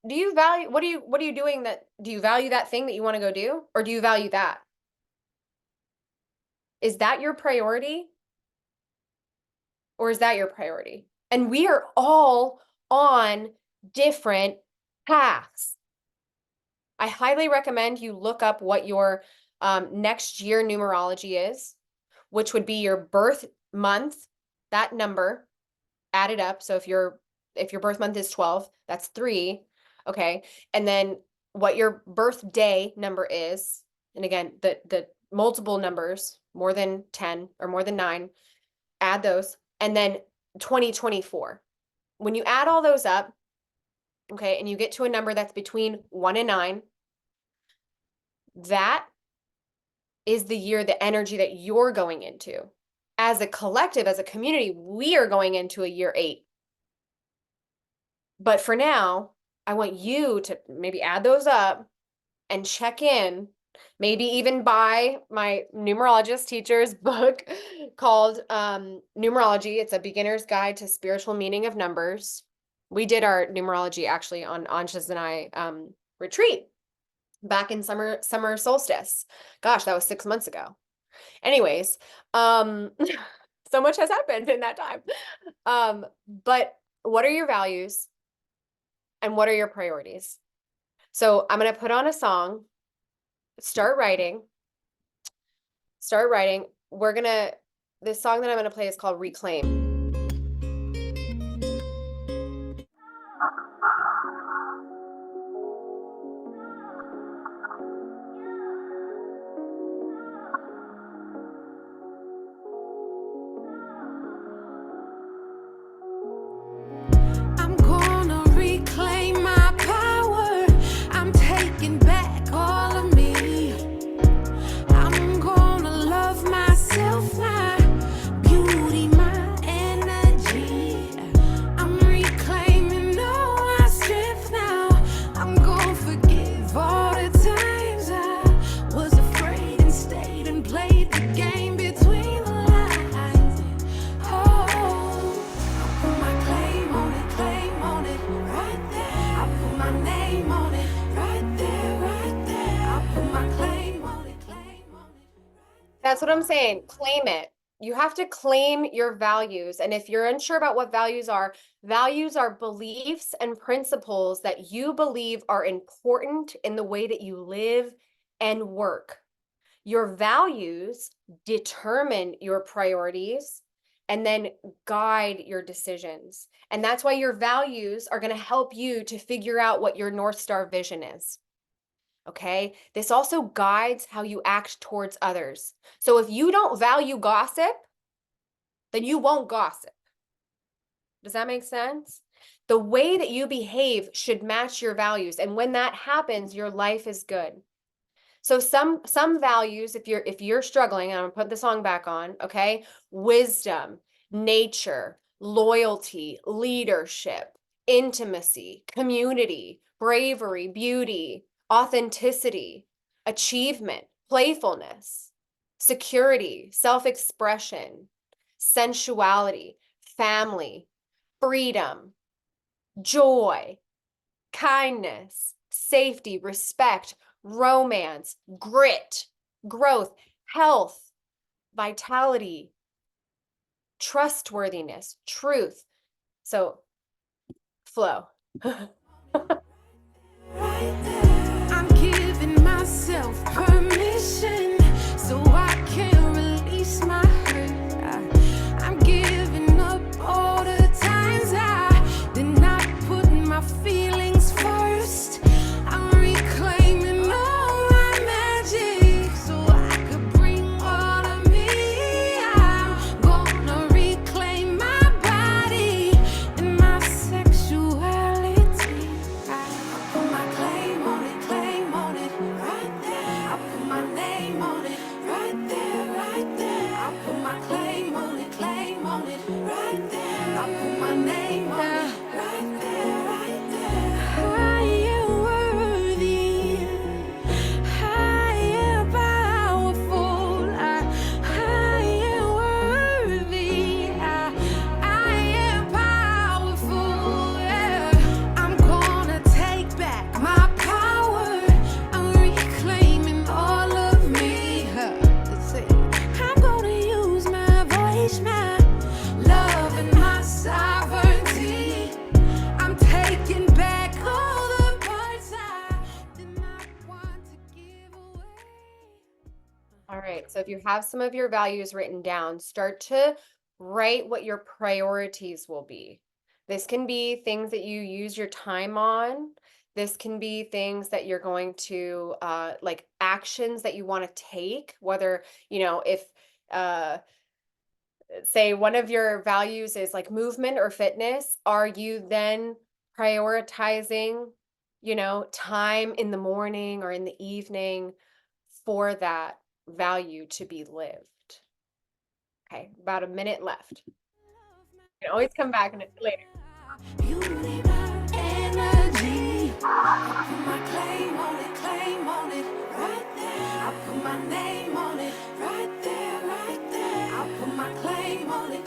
do you value, what are you doing do you value that thing that you want to go do? Or do you value that? Is that your priority? Or is that your priority? And we are all on different paths. I highly recommend you look up what your next year numerology is, which would be your birth month, that number added up. So if your birth month is 12, that's 3. Okay. And then what your birthday number is, and again, the multiple numbers, more than 10 or more than 9, add those. And then 2024. When you add all those up, okay, and you get to a number that's between 1 and 9, that is the year, the energy that you're going into. As a collective, as a community, we are going into a year 8. But for now, I want you to maybe add those up and check in, maybe even buy my numerologist teacher's book called Numerology. It's a beginner's guide to spiritual meaning of numbers. We did our numerology actually on Ansha's and I retreat back in summer solstice. Gosh, that was 6 months ago. Anyways, so much has happened in that time. But what are your values and what are your priorities? So I'm going to put on a song, start writing. This song that I'm going to play is called Reclaim. I'm gonna reclaim my power. I'm taking back all of me. I'm gonna love myself, my beauty, my energy. I'm reclaiming all my strength now. I'm gonna forgive all the times I was afraid and stayed and played the game between the lines. Oh, I put my claim on it, right there. I put my name on it, right there, right there. I put my claim on it, That's what I'm saying. Claim it. You have to claim your values. And if you're unsure about what values are beliefs and principles that you believe are important in the way that you live and work. Your values determine your priorities and then guide your decisions. And that's why your values are going to help you to figure out what your North Star vision is. Okay. This also guides how you act towards others. So if you don't value gossip, then you won't gossip. Does that make sense? The way that you behave should match your values. And when that happens, your life is good. So some values, if you're struggling, and I'm gonna put the song back on, okay? Wisdom, nature, loyalty, leadership, intimacy, community, bravery, beauty, authenticity, achievement, playfulness, security, self-expression, sensuality, family, freedom, joy, kindness, safety, respect, romance, grit, growth, health, vitality, trustworthiness, truth. So, flow. right there. I'm giving myself permission so I can release my hurt. I'm giving up all the times I did not put my feelings first. I'm reclaiming all my magic so I could bring all of me. I'm gonna reclaim my body and my sexuality. I put my claim on it, right there. I put my name on it, right there, right there. I put my claim on it, right there. I put my name on it, right there, right there. I am worthy. I am powerful. I am worthy. I am powerful. Yeah. I'm gonna take back my power. I'm reclaiming all of me. Let's see. I'm gonna use my voice, my love, and my sovereignty. I'm taking back all the parts I did not want to give away. All right. So if you have some of your values written down, start to write what your priorities will be. This can be things that you use your time on. This can be things that you're going to like actions that you want to take, whether, if say one of your values is like movement or fitness, are you then prioritizing, time in the morning or in the evening for that? value to be lived? Okay, about a minute left. You can always come back later. Beauty, my energy. I put my claim on it, right there. I put my name on it, right there, right there. I put my claim on it,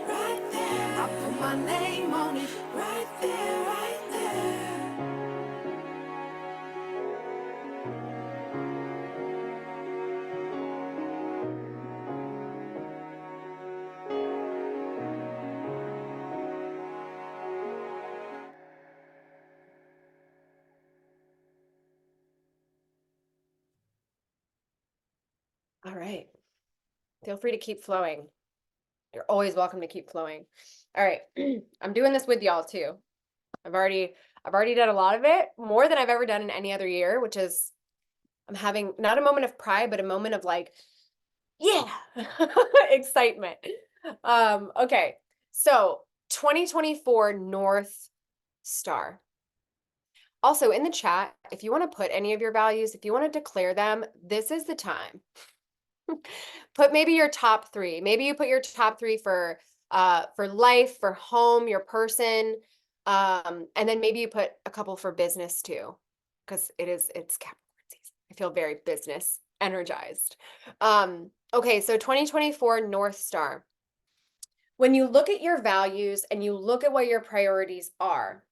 right there. I put my name on it, right there, right there. All right. Feel free to keep flowing. You're always welcome to keep flowing. All right. I'm doing this with y'all too. I've already done a lot of it, more than I've ever done in any other year, which is I'm having not a moment of pride, but a moment of like, yeah, excitement. Okay. So 2024 North Star. Also in the chat, if you want to put any of your values, if you want to declare them, this is the time. Put maybe your top three. Maybe you put your top three for life, for home, your person, and then maybe you put a couple for business too, because it's Capricorn season. I feel very business energized. Okay, so 2024 North Star. When you look at your values and you look at what your priorities are,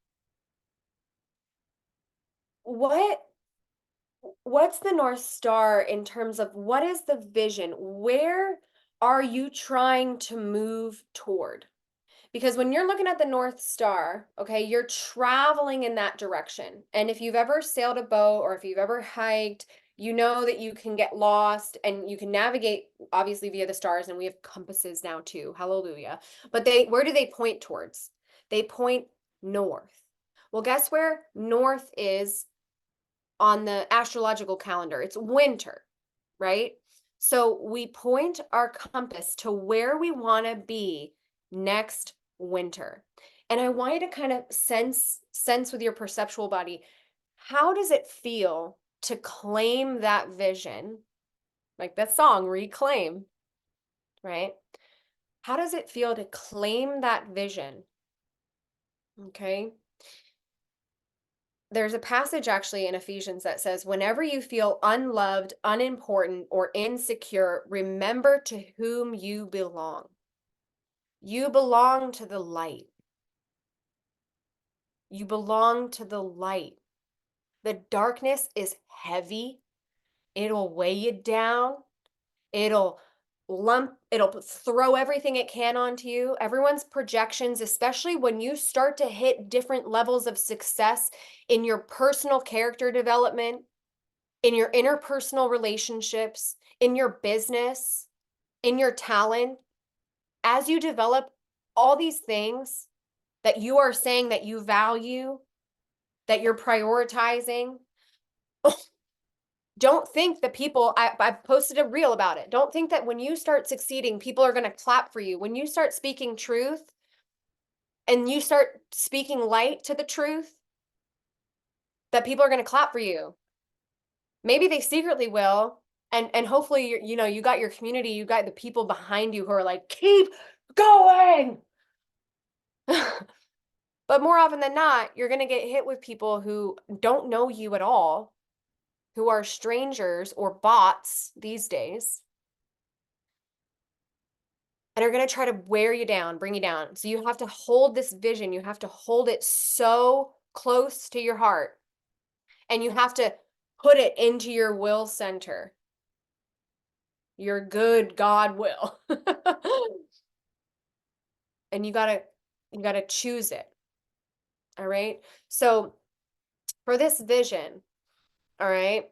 what's the North Star in terms of what is the vision? Where are you trying to move toward? Because when you're looking at the North Star, okay, you're traveling in that direction. And if you've ever sailed a boat or if you've ever hiked, you know that you can get lost and you can navigate obviously via the stars, and we have compasses now too. Hallelujah. But where do they point towards? They point north. Well, guess where north is on the astrological calendar? It's winter, right? So we point our compass to where we want to be next winter. And I want you to kind of sense with your perceptual body, how does it feel to claim that vision? Like that song, Reclaim, right? How does it feel to claim that vision? Okay. There's a passage actually in Ephesians that says, whenever you feel unloved, unimportant, or insecure, remember to whom you belong. You belong to the light. You belong to the light. The darkness is heavy. It'll weigh you down. It'll throw everything it can onto you. Everyone's projections, especially when you start to hit different levels of success in your personal character development, in your interpersonal relationships, in your business, in your talent, as you develop all these things that you are saying that you value, that you're prioritizing, don't think that I posted a reel about it. Don't think that when you start succeeding, people are going to clap for you. When you start speaking truth and you start speaking light to the truth, that people are going to clap for you. Maybe they secretly will. And hopefully, you got your community, you got the people behind you who are like, keep going. But more often than not, you're going to get hit with people who don't know you at all, who are strangers or bots these days, and are going to try to wear you down, bring you down. So you have to hold this vision. You have to hold it so close to your heart, and you have to put it into your will center, your good God will. And you got to choose it. All right? So for this vision, all right,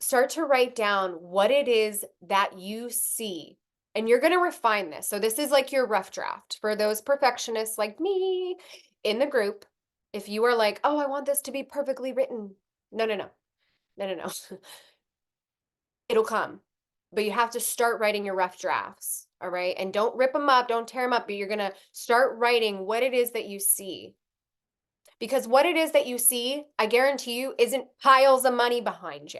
start to write down what it is that you see. And you're going to refine this. So this is like your rough draft for those perfectionists like me in the group. If you are like, oh, I want this to be perfectly written. No. It'll come. But you have to start writing your rough drafts. All right. And don't rip them up. Don't tear them up. But you're going to start writing what it is that you see. Because what it is that you see, I guarantee you, isn't piles of money behind you.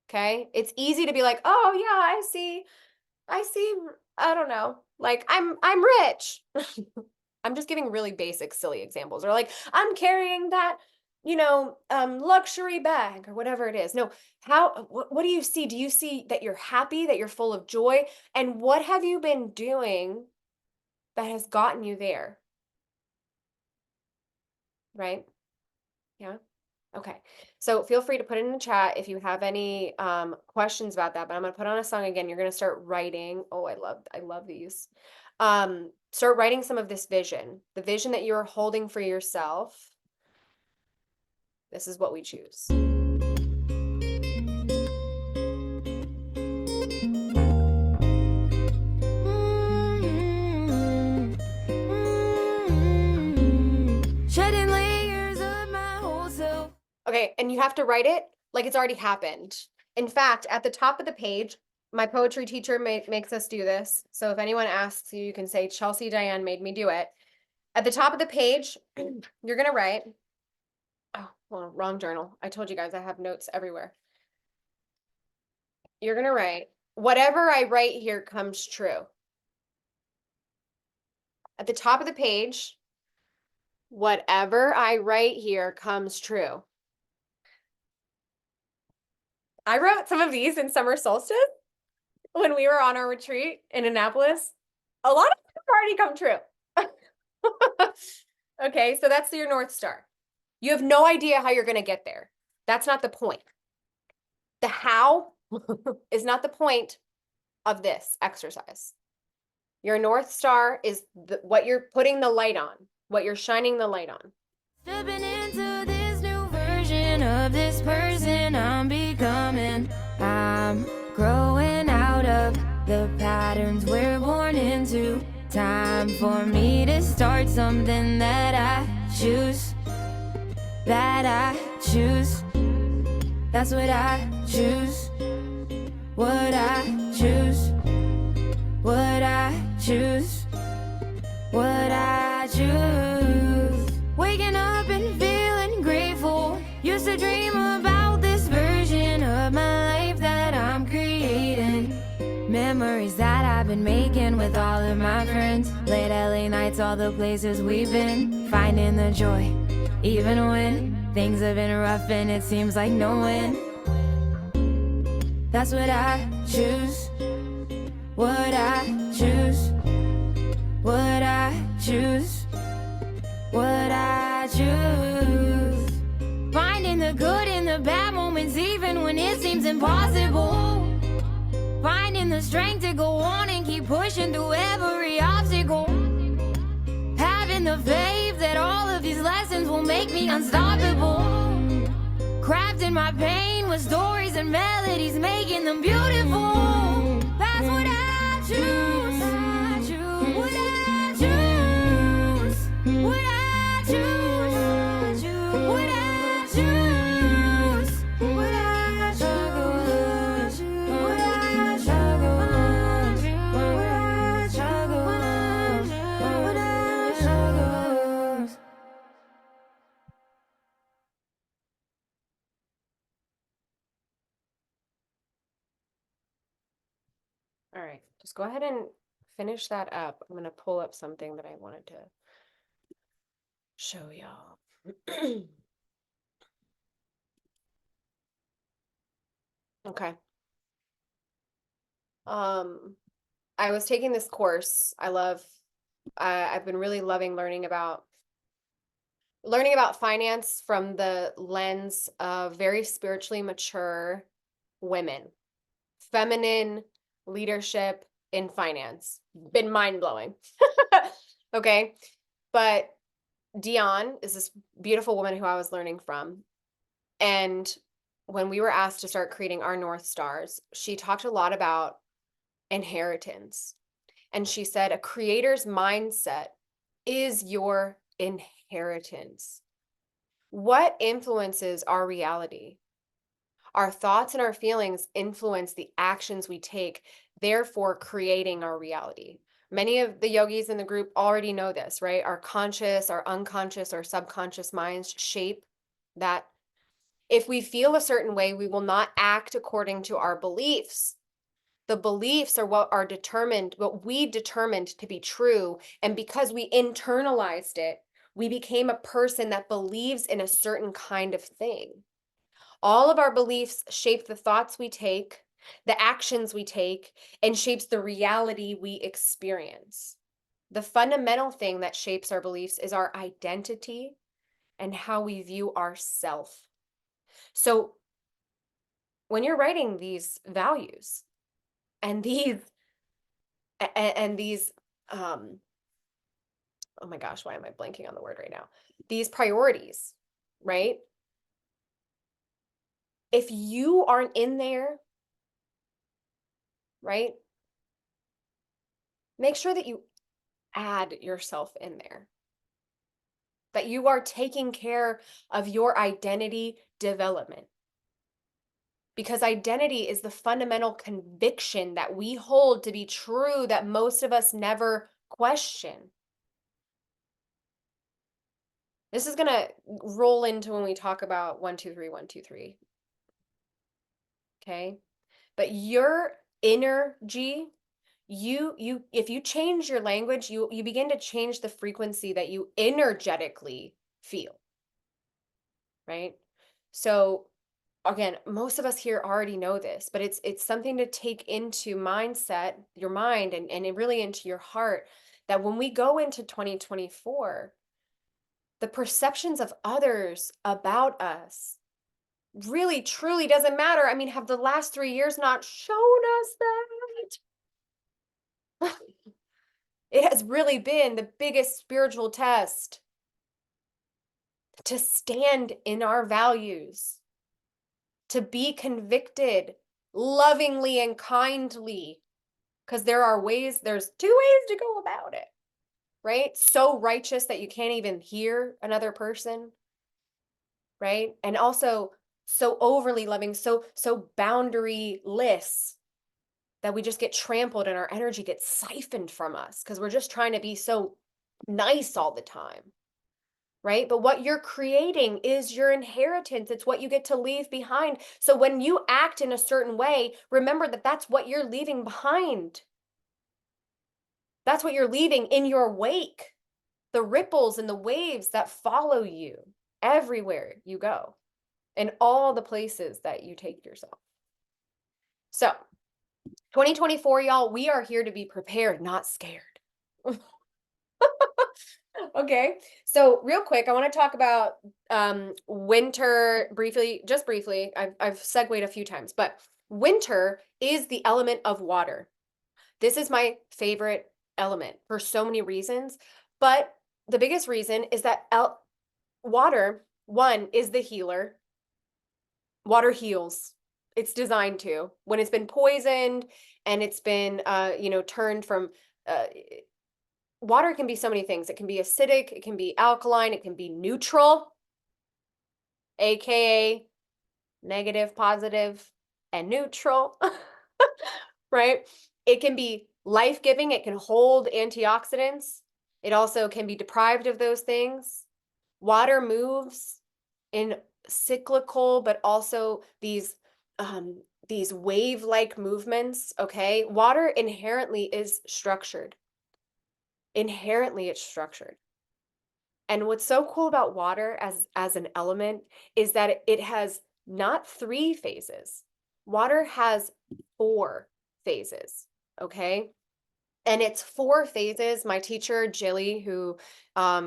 Okay. It's easy to be like, oh yeah, I see, I don't know, like I'm rich. I'm just giving really basic, silly examples. Or like, I'm carrying that, luxury bag or whatever it is. No, what do you see? Do you see that you're happy, that you're full of joy? And what have you been doing that has gotten you there? Right? Yeah. Okay. So feel free to put it in the chat if you have any questions about that. But I'm gonna put on a song again. You're gonna start writing. Oh, I love these. Start writing some of this vision, the vision that you're holding for yourself. This is what we choose. Shedding layers of my whole self. Okay, and you have to write it like it's already happened. In fact, at the top of the page, my poetry teacher makes us do this. So if anyone asks you, you can say, Chelsea Diane made me do it. At the top of the page, you're going to write, oh, well, wrong journal. I told you guys I have notes everywhere. You're going to write, whatever I write here comes true. At the top of the page, whatever I write here comes true. I wrote some of these in summer solstice when we were on our retreat in Annapolis. A lot of them have already come true. Okay, so that's your North Star. You have no idea how you're going to get there. That's not the point. The how is not the point of this exercise. Your North Star is what you're putting the light on, what you're shining the light on. Stepping into this new version of this person I'm becoming. I'm growing out of the patterns we're born into. Time for me to start something that I choose. That I choose. That's what I choose. What I choose. What I choose. What I choose. Waking up and feeling grateful. Used to dream about this version of my life that I'm creating. Memories that I've been making with all of my friends. Late LA nights, all the places we've been. Finding the joy, even when things have been rough and it seems like no win. That's what I choose. What I choose. What I choose. What I choose. Finding the good in the bad moments, even when it seems impossible. Finding the strength to go on and keep pushing through every obstacle. Having the faith that all of these lessons will make me unstoppable. Crafting my pain with stories and melodies, making them beautiful. That's what I choose. I choose. What I choose. What I choose. What I choose. What I choose. What I choose. What I choose. All right, just go ahead and finish that up. I'm going to pull up something that I wanted to show y'all. Okay. I was taking this course. I've been really loving learning about finance from the lens of very spiritually mature women. Feminine leadership in finance. Been mind-blowing. Okay. But Dion is this beautiful woman who I was learning from. And when we were asked to start creating our North Stars, she talked a lot about inheritance. And she said, a creator's mindset is your inheritance. What influences our reality? Our thoughts and our feelings influence the actions we take, therefore creating our reality. Many of the yogis in the group already know this, right? Our conscious, our unconscious, our subconscious minds shape that If we feel a certain way, we will not act according to our beliefs. The beliefs are what we determined to be true. And because we internalized it, we became a person that believes in a certain kind of thing. All of our beliefs shape the thoughts we take, the actions we take, and shapes the reality we experience. The fundamental thing that shapes our beliefs is our identity and how we view ourself. So when you're writing these values and these um oh my gosh, why am I blanking on the word right now? These priorities, right? If you aren't in there, right? Make sure that you add yourself in there. That you are taking care of your identity development. Because identity is the fundamental conviction that we hold to be true that most of us never question. This is going to roll into when we talk about 123, 123. Okay? But your energy, you if you change your language, you begin to change the frequency that you energetically feel, right? So again, most of us here already know this, but it's something to take into mindset, your mind, and really into your heart, that when we go into 2024, the perceptions of others about us really truly doesn't matter. I mean, have the last 3 years not shown us that? It has really been the biggest spiritual test to stand in our values, to be convicted lovingly and kindly, because there's two ways to go about it, right? So righteous that you can't even hear another person, right? And also so overly loving, so boundaryless that we just get trampled and our energy gets siphoned from us because we're just trying to be so nice all the time, right? But what you're creating is your inheritance. It's what you get to leave behind. So when you act in a certain way, remember that that's what you're leaving behind. That's what you're leaving in your wake. The ripples and the waves that follow you everywhere you go, in all the places that you take yourself. So 2024, y'all, we are here to be prepared, not scared. Okay, so real quick, I want to talk about winter briefly, just briefly. I've segued a few times, but winter is the element of water. This is my favorite element for so many reasons, but the biggest reason is that water, one, is the healer. Water heals. It's designed to. When it's been poisoned and it's been, turned from, uh, water can be so many things. It can be acidic, it can be alkaline, it can be neutral, aka negative, positive, and neutral, right? It can be life-giving, it can hold antioxidants. It also can be deprived of those things. Water moves in cyclical, but also these wave-like movements, okay? Water inherently is structured. Inherently, it's structured. And what's so cool about water as an element is that it has not 3 phases. Water has 4 phases, okay? And it's 4 phases. My teacher, Jilly, who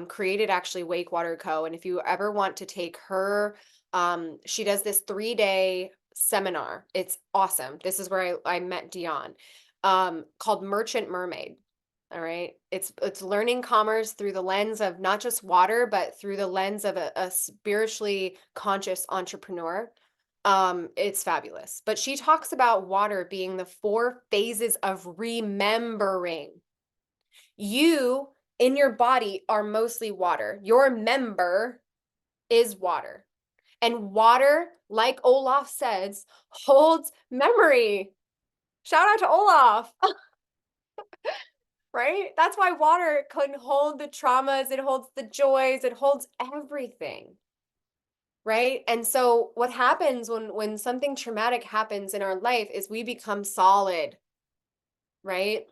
created actually Wake Water Co. And if you ever want to take her, she does this 3-day seminar. It's awesome. This is where I met Dion, called Merchant Mermaid. All right. It's learning commerce through the lens of not just water, but through the lens of a spiritually conscious entrepreneur. It's fabulous. But she talks about water being the 4 phases of remembering. You in your body are mostly water. Your member is water. And water, like Olaf says, holds memory. Shout out to Olaf. Right? That's why water can hold the traumas, it holds the joys, it holds everything. right? And so what happens when something traumatic happens in our life is we become solid, right?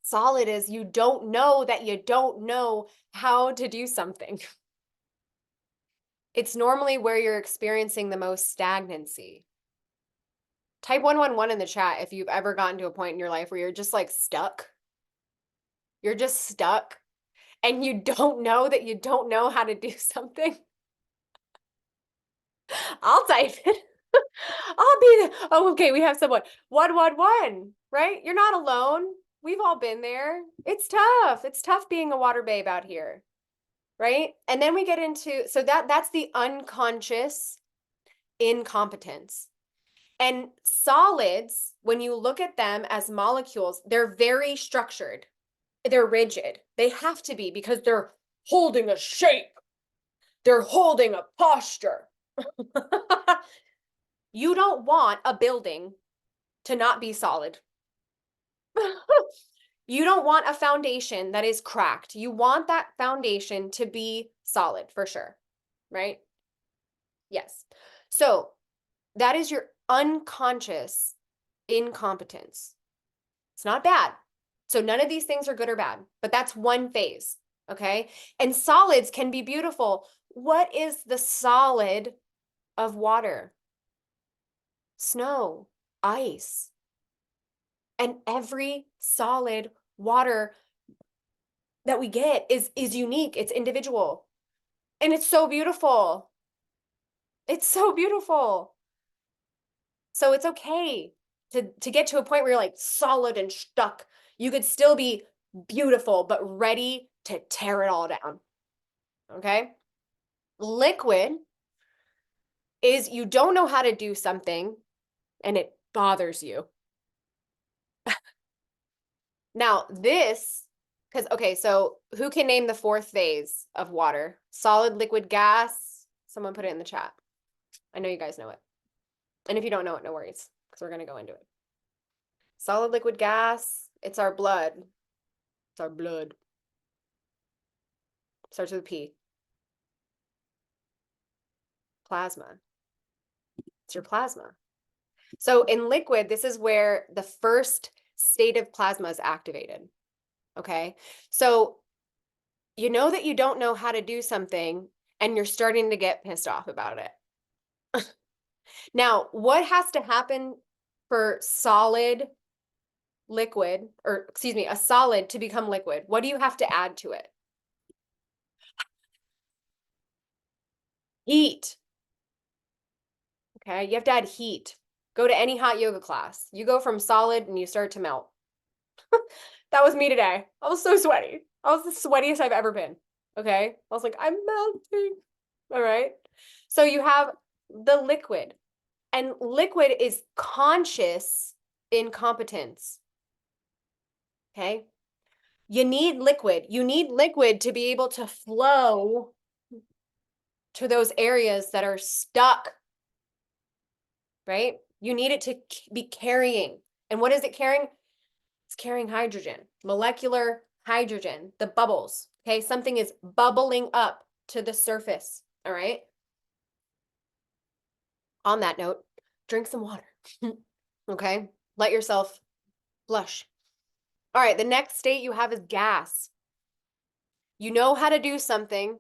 Solid is you don't know that you don't know how to do something. It's normally where you're experiencing the most stagnancy. Type 111 in the chat if you've ever gotten to a point in your life where you're just like stuck. You're just stuck and you don't know that you don't know how to do something. I'll type it. I'll be the, oh, okay, we have someone. 111, right? You're not alone. We've all been there. It's tough. It's tough being a water babe out here, right? And then we get into, so that's the unconscious incompetence. And solids, when you look at them as molecules, they're very structured. They're rigid. They have to be because they're holding a shape. They're holding a posture. You don't want a building to not be solid. You don't want a foundation that is cracked. You want that foundation to be solid for sure, right? Yes. So that is your unconscious incompetence. It's not bad. So none of these things are good or bad, but that's one phase, okay? And solids can be beautiful. What is the solid of water? Snow, ice. And every solid water that we get is unique, it's individual. And it's so beautiful. It's so beautiful. So it's okay to get to a point where you're like solid and stuck. You could still be beautiful, but ready to tear it all down. Okay? Liquid is you don't know how to do something and it bothers you. Now, this, because, okay, so who can name the fourth phase of water? Solid, liquid, gas? Someone put it in the chat. I know you guys know it. And if you don't know it, no worries, because we're going to go into it. Solid, liquid, gas, it's our blood. It's our blood. Starts with a P. Plasma. It's your plasma. So in liquid, this is where the first state of plasma is activated. Okay. So you know that you don't know how to do something and you're starting to get pissed off about it. Now, what has to happen for solid liquid, or excuse me, a solid to become liquid? What do you have to add to it? Heat. Okay, you have to add heat. Go to any hot yoga class. You go from solid and you start to melt. That was me today. I was so sweaty. I was the sweatiest I've ever been. Okay, I was like, I'm melting. All right. So you have the liquid, and liquid is conscious incompetence. Okay. You need liquid. You need liquid to be able to flow to those areas that are stuck, right? You need it to be carrying. And what is it carrying? It's carrying hydrogen, molecular hydrogen, the bubbles. Okay. Something is bubbling up to the surface. All right. On that note, drink some water. Okay. Let yourself flush. All right. The next state you have is gas. You know how to do something,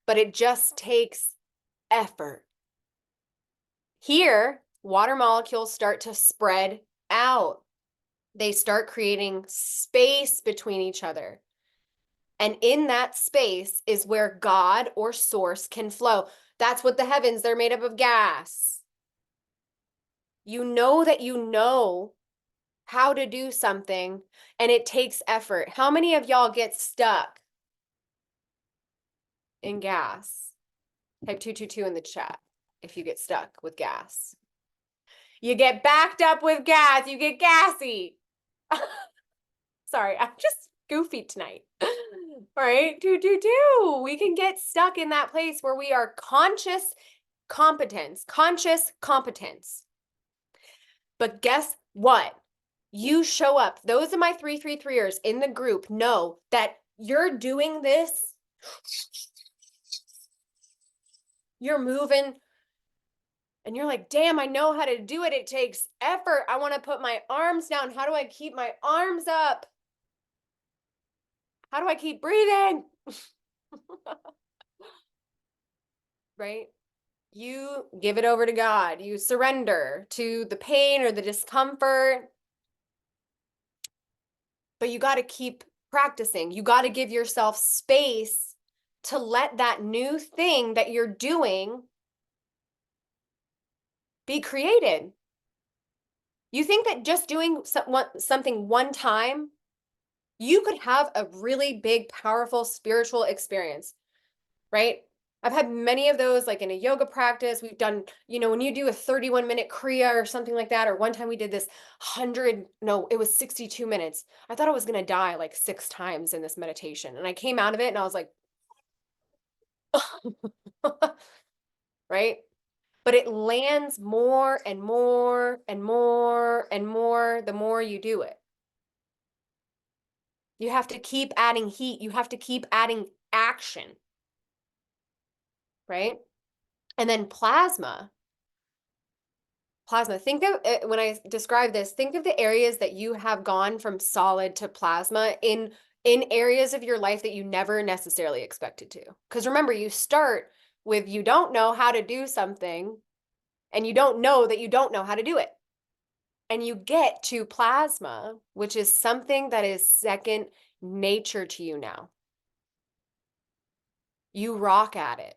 but it just takes effort. Here, water molecules start to spread out. They start creating space between each other. And in that space is where God or source can flow. That's what the heavens, they're made up of gas. You know that you know how to do something and it takes effort. How many of y'all get stuck in gas? Type 222 in the chat if you get stuck with gas. You get backed up with gas. You get gassy. Sorry, I'm just goofy tonight. All right, 222. We can get stuck in that place where we are conscious competence. But guess what? You show up. Those of my 333ers in the group know that you're doing this. You're moving and you're like, damn, I know how to do it. It takes effort. I want to put my arms down. How do I keep my arms up? How do I keep breathing? Right? You give it over to God. You surrender to the pain or the discomfort, but you got to keep practicing. You got to give yourself space to let that new thing that you're doing be created. You think that just doing something one time, you could have a really big, powerful spiritual experience, right? I've had many of those, like in a yoga practice. We've done, when you do a 31-minute Kriya or something like that, or one time we did this 100, no, it was 62 minutes. I thought I was going to die like 6 times in this meditation. And I came out of it and I was like, right? But it lands more and more and more and more the more you do it. You have to keep adding heat. You have to keep adding action, right? And then plasma, think of it, when I describe this, think of the areas that you have gone from solid to plasma in areas of your life that you never necessarily expected to. Because remember, you start with you don't know how to do something and you don't know that you don't know how to do it. And you get to plasma, which is something that is second nature to you now. You rock at it.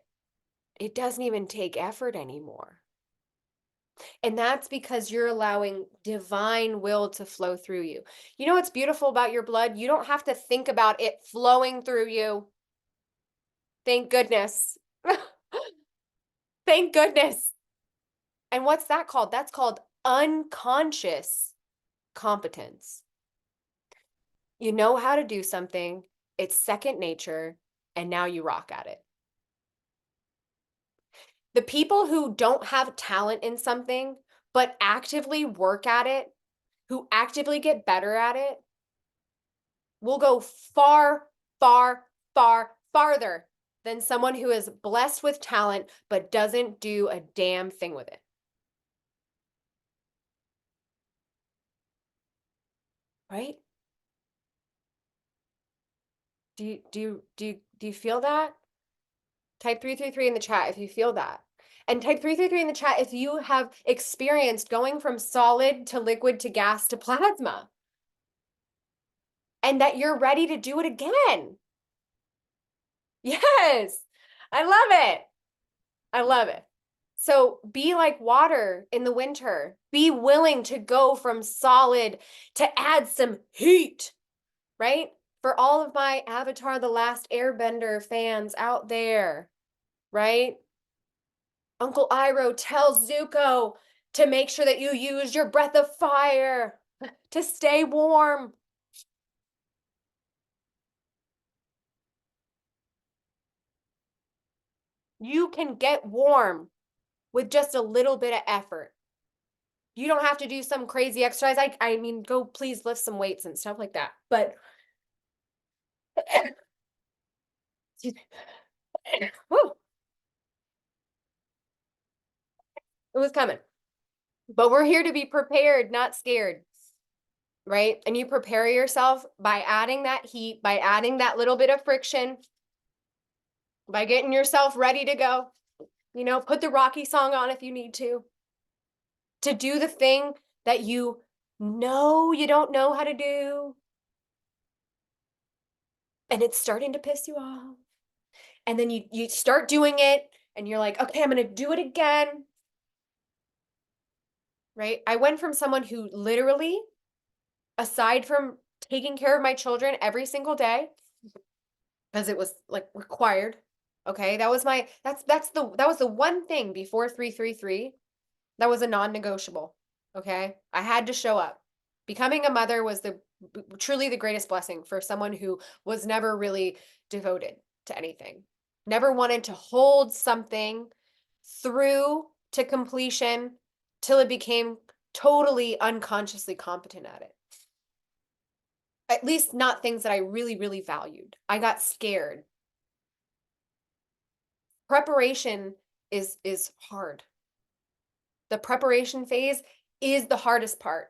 It doesn't even take effort anymore. And that's because you're allowing divine will to flow through you. You know what's beautiful about your blood? You don't have to think about it flowing through you. Thank goodness. Thank goodness. And what's that called? That's called unconscious competence. You know how to do something, it's second nature, and now you rock at it. The people who don't have talent in something, but actively work at it, who actively get better at it, will go far, far, far, farther than someone who is blessed with talent, but doesn't do a damn thing with it. Right? Do you feel that? Type 333 in the chat if you feel that. And type 333 in the chat if you have experienced going from solid to liquid to gas to plasma. And that you're ready to do it again. Yes. I love it. I love it. So be like water in the winter. Be willing to go from solid to add some heat, right? For all of my Avatar The Last Airbender fans out there, right? Uncle Iroh tells Zuko to make sure that you use your breath of fire to stay warm. You can get warm with just a little bit of effort. You don't have to do some crazy exercise. I mean, go please lift some weights and stuff like that. But excuse me. Woo, it was coming. But we're here to be prepared, not scared. Right? And you prepare yourself by adding that heat, by adding that little bit of friction, by getting yourself ready to go. Put the Rocky song on if you need to do the thing that you know you don't know how to do. And it's starting to piss you off. And then you start doing it and you're like, okay, I'm going to do it again. Right? I went from someone who literally, aside from taking care of my children every single day, because it was like required. Okay. That was the one thing before 333 that was a non-negotiable. Okay. I had to show up. Becoming a mother was truly the greatest blessing for someone who was never really devoted to anything, never wanted to hold something through to completion till it became totally unconsciously competent at it. At least not things that I really, really valued. I got scared. Preparation is hard. The preparation phase is the hardest part.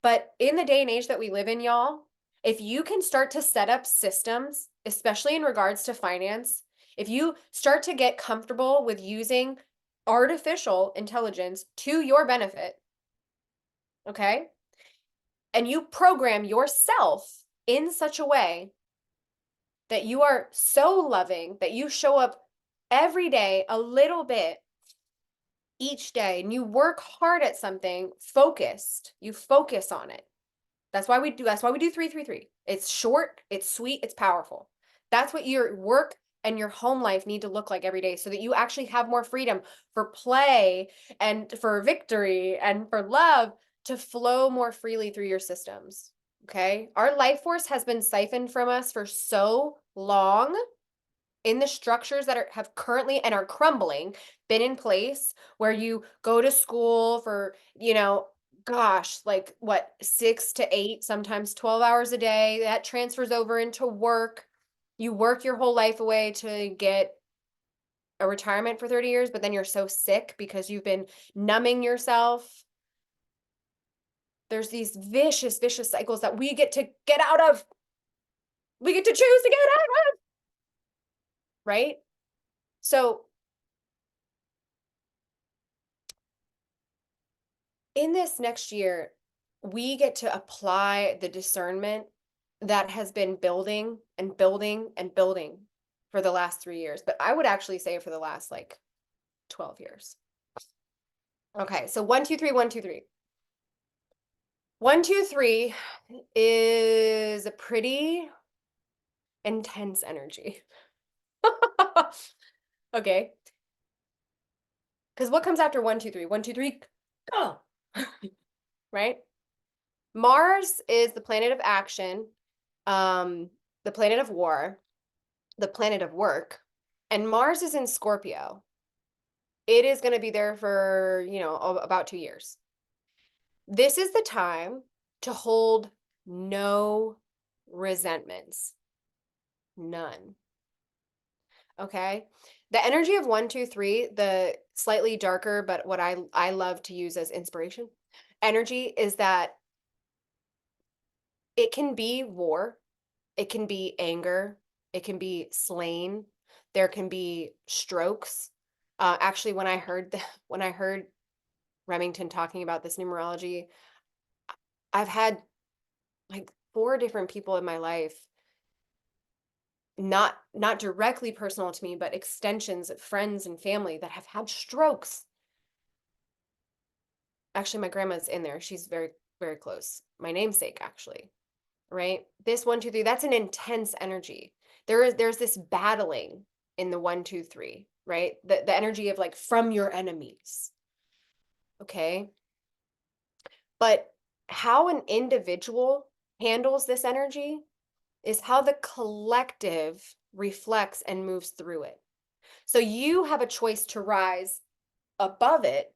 But in the day and age that we live in, y'all, if you can start to set up systems, especially in regards to finance, if you start to get comfortable with using artificial intelligence to your benefit, okay? And you program yourself in such a way that you are so loving that you show up every day a little bit each day and you work hard at something focused, you focus on it. That's why we do 333. It's short, it's sweet, it's powerful. That's what your work and your home life need to look like every day so that you actually have more freedom for play and for victory and for love to flow more freely through your systems. Okay? Our life force has been siphoned from us for so long in the structures that have currently and are crumbling been in place where you go to school for, gosh, like what, 6 to 8, sometimes 12 hours a day. That transfers over into work. You work your whole life away to get a retirement for 30 years, but then you're so sick because you've been numbing yourself. There's these vicious, vicious cycles that we get to get out of. We get to choose to get out of, right? So in this next year, we get to apply the discernment that has been building and building and building for the last 3 years, but I would actually say for the last like 12 years. Okay, so 1, 2, 3, 1, 2, 3. 1, 2, 3 is a pretty intense energy. Okay, because what comes after 1, 2, 3? 1, 2, 3, go. Right? Mars is the planet of action, the planet of war, the planet of work, and Mars is in Scorpio. It is going to be there for, about 2 years. This is the time to hold no resentments. None. Okay? The energy of 1, 2, 3, the slightly darker, but what I love to use as inspiration energy is that it can be war, it can be anger, it can be slain, there can be strokes. Actually, when I heard when I heard Remington talking about this numerology, I've had like 4 different people in my life, not directly personal to me, but extensions of friends and family that have had strokes. Actually, my grandma's in there. She's very, very close. My namesake, actually. Right? This 1, 2, 3, that's an intense energy. There's this battling in the 1, 2, 3, right? The energy of like from your enemies. Okay. But how an individual handles this energy is how the collective reflects and moves through it. So you have a choice to rise above it,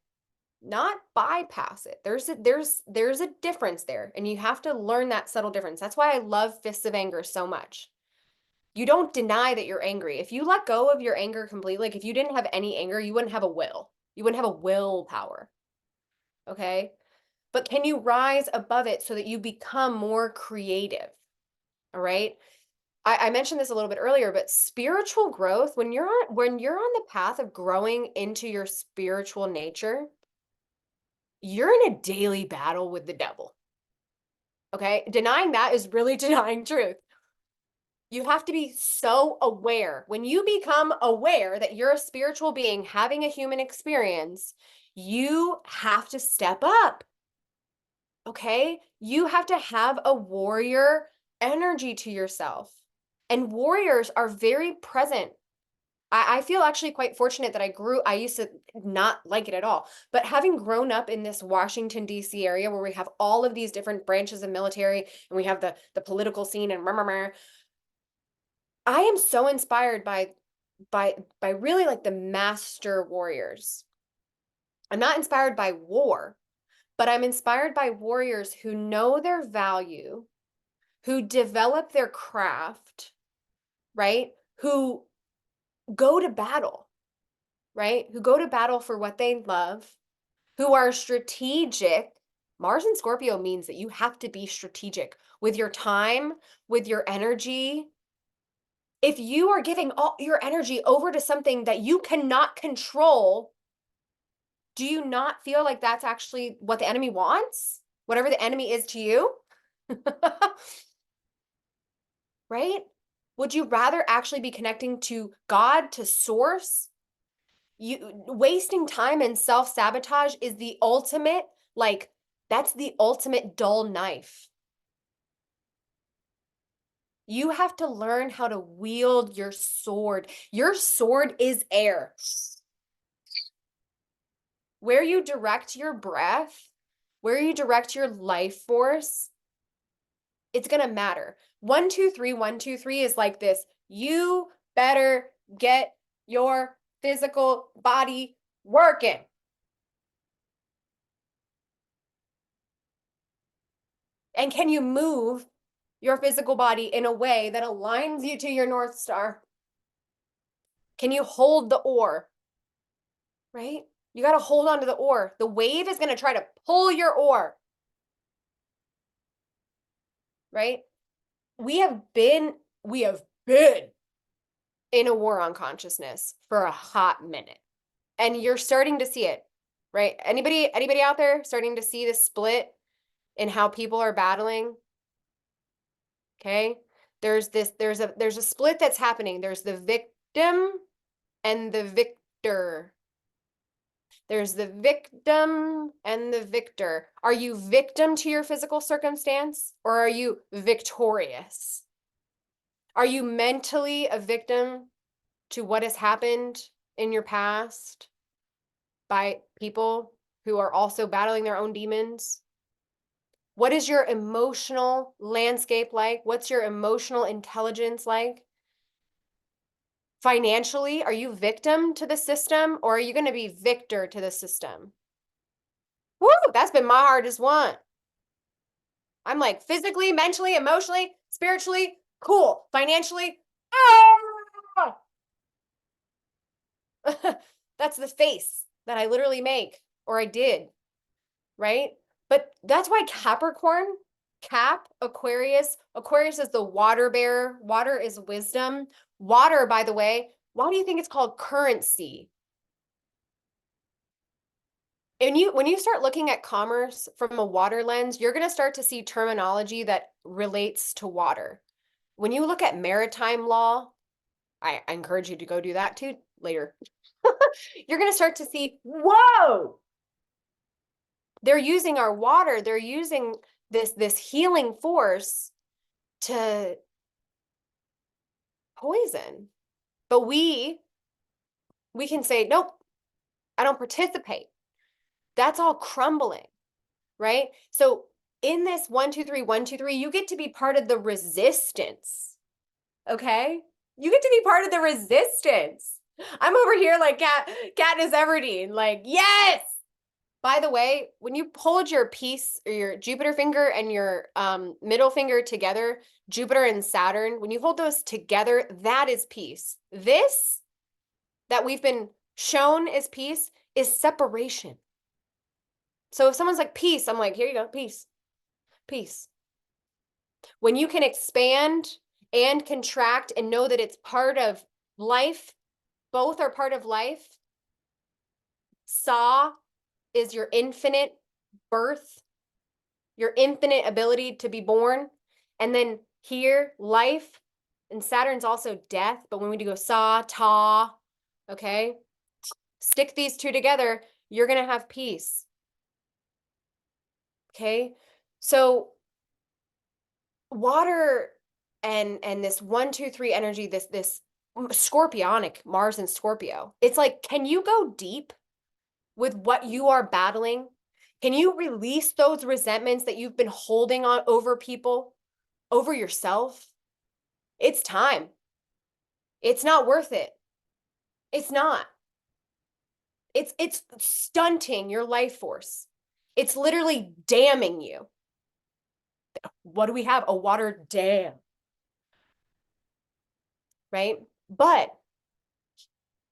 not bypass it. There's a difference there, and you have to learn that subtle difference. That's why I love Fists of Anger so much. You don't deny that you're angry. If you let go of your anger completely, like if you didn't have any anger, you wouldn't have a will. You wouldn't have a willpower. Okay? But can you rise above it so that you become more creative? All right? I mentioned this a little bit earlier, but spiritual growth, when you're on the path of growing into your spiritual nature, you're in a daily battle with the devil. Okay? Denying that is really denying truth. You have to be so aware. When you become aware that you're a spiritual being having a human experience, you have to step up. Okay? You have to have a warrior energy to yourself. And warriors are very present. I feel actually quite fortunate that I used to not like it at all. But having grown up in this Washington, D.C. area where we have all of these different branches of military and we have the political scene and I am so inspired by really like the master warriors. I'm not inspired by war, but I'm inspired by warriors who know their value, who develop their craft, right? Who go to battle, right? Who go to battle for what they love, who are strategic. Mars in Scorpio means that you have to be strategic with your time, with your energy. If you are giving all your energy over to something that you cannot control, do you not feel like that's actually what the enemy wants? Whatever the enemy is to you? Right? Would you rather actually be connecting to God, to source? You wasting time and self-sabotage is the ultimate, like, that's the ultimate dull knife. You have to learn how to wield your sword. Your sword is air. Where you direct your breath, where you direct your life force, it's going to matter. 1, 2, 3, 1, 2, 3 is like this. You better get your physical body working. And can you move your physical body in a way that aligns you to your North Star? Can you hold the oar? Right? You got to hold on to the oar. The wave is going to try to pull your oar. Right? We have been in a war on consciousness for a hot minute. And you're starting to see it, right? Anybody out there starting to see the split in how people are battling? Okay? There's a split that's happening. There's the victim and the victor. There's the victim and the victor. Are you victim to your physical circumstance or are you victorious? Are you mentally a victim to what has happened in your past by people who are also battling their own demons? What is your emotional landscape like? What's your emotional intelligence like? Financially, are you victim to the system or are you going to be victor to the system? Woo, that's been my hardest one. I'm like physically, mentally, emotionally, spiritually, cool. Financially, ah! That's the face that I literally make, or I did, right? But that's why Capricorn, Aquarius is the water bearer. Water is wisdom. Water, by the way, why do you think it's called currency? And when you start looking at commerce from a water lens, you're going to start to see terminology that relates to water. When you look at maritime law, I encourage you to go do that too later. You're going to start to see, whoa, they're using our water. They're using this healing force to poison. But we can say, nope, I don't participate. That's all crumbling, right? So in this 1, 2, 3, 1, 2, 3, you get to be part of the resistance. Okay? You get to be part of the resistance. I'm over here like Katniss Everdeen, like, yes. By the way, when you hold your peace or your Jupiter finger and your middle finger together, Jupiter and Saturn, when you hold those together, that is peace. This that we've been shown as peace is separation. So if someone's like, peace, I'm like, here you go, peace, peace. When you can expand and contract and know that it's part of life, both are part of life. Sa is your infinite birth, your infinite ability to be born. And then here, life, and Saturn's also death. But when we do go Sa, Ta, okay, stick these two together, you're going to have peace. Okay, so water and this 1, 2, 3 energy, this scorpionic Mars and Scorpio, it's like, can you go deep with what you are battling? Can you release those resentments that you've been holding on over people, over yourself? It's time. It's not worth it. It's not. It's stunting your life force. It's literally damming you. What do we have? A water dam. Right? But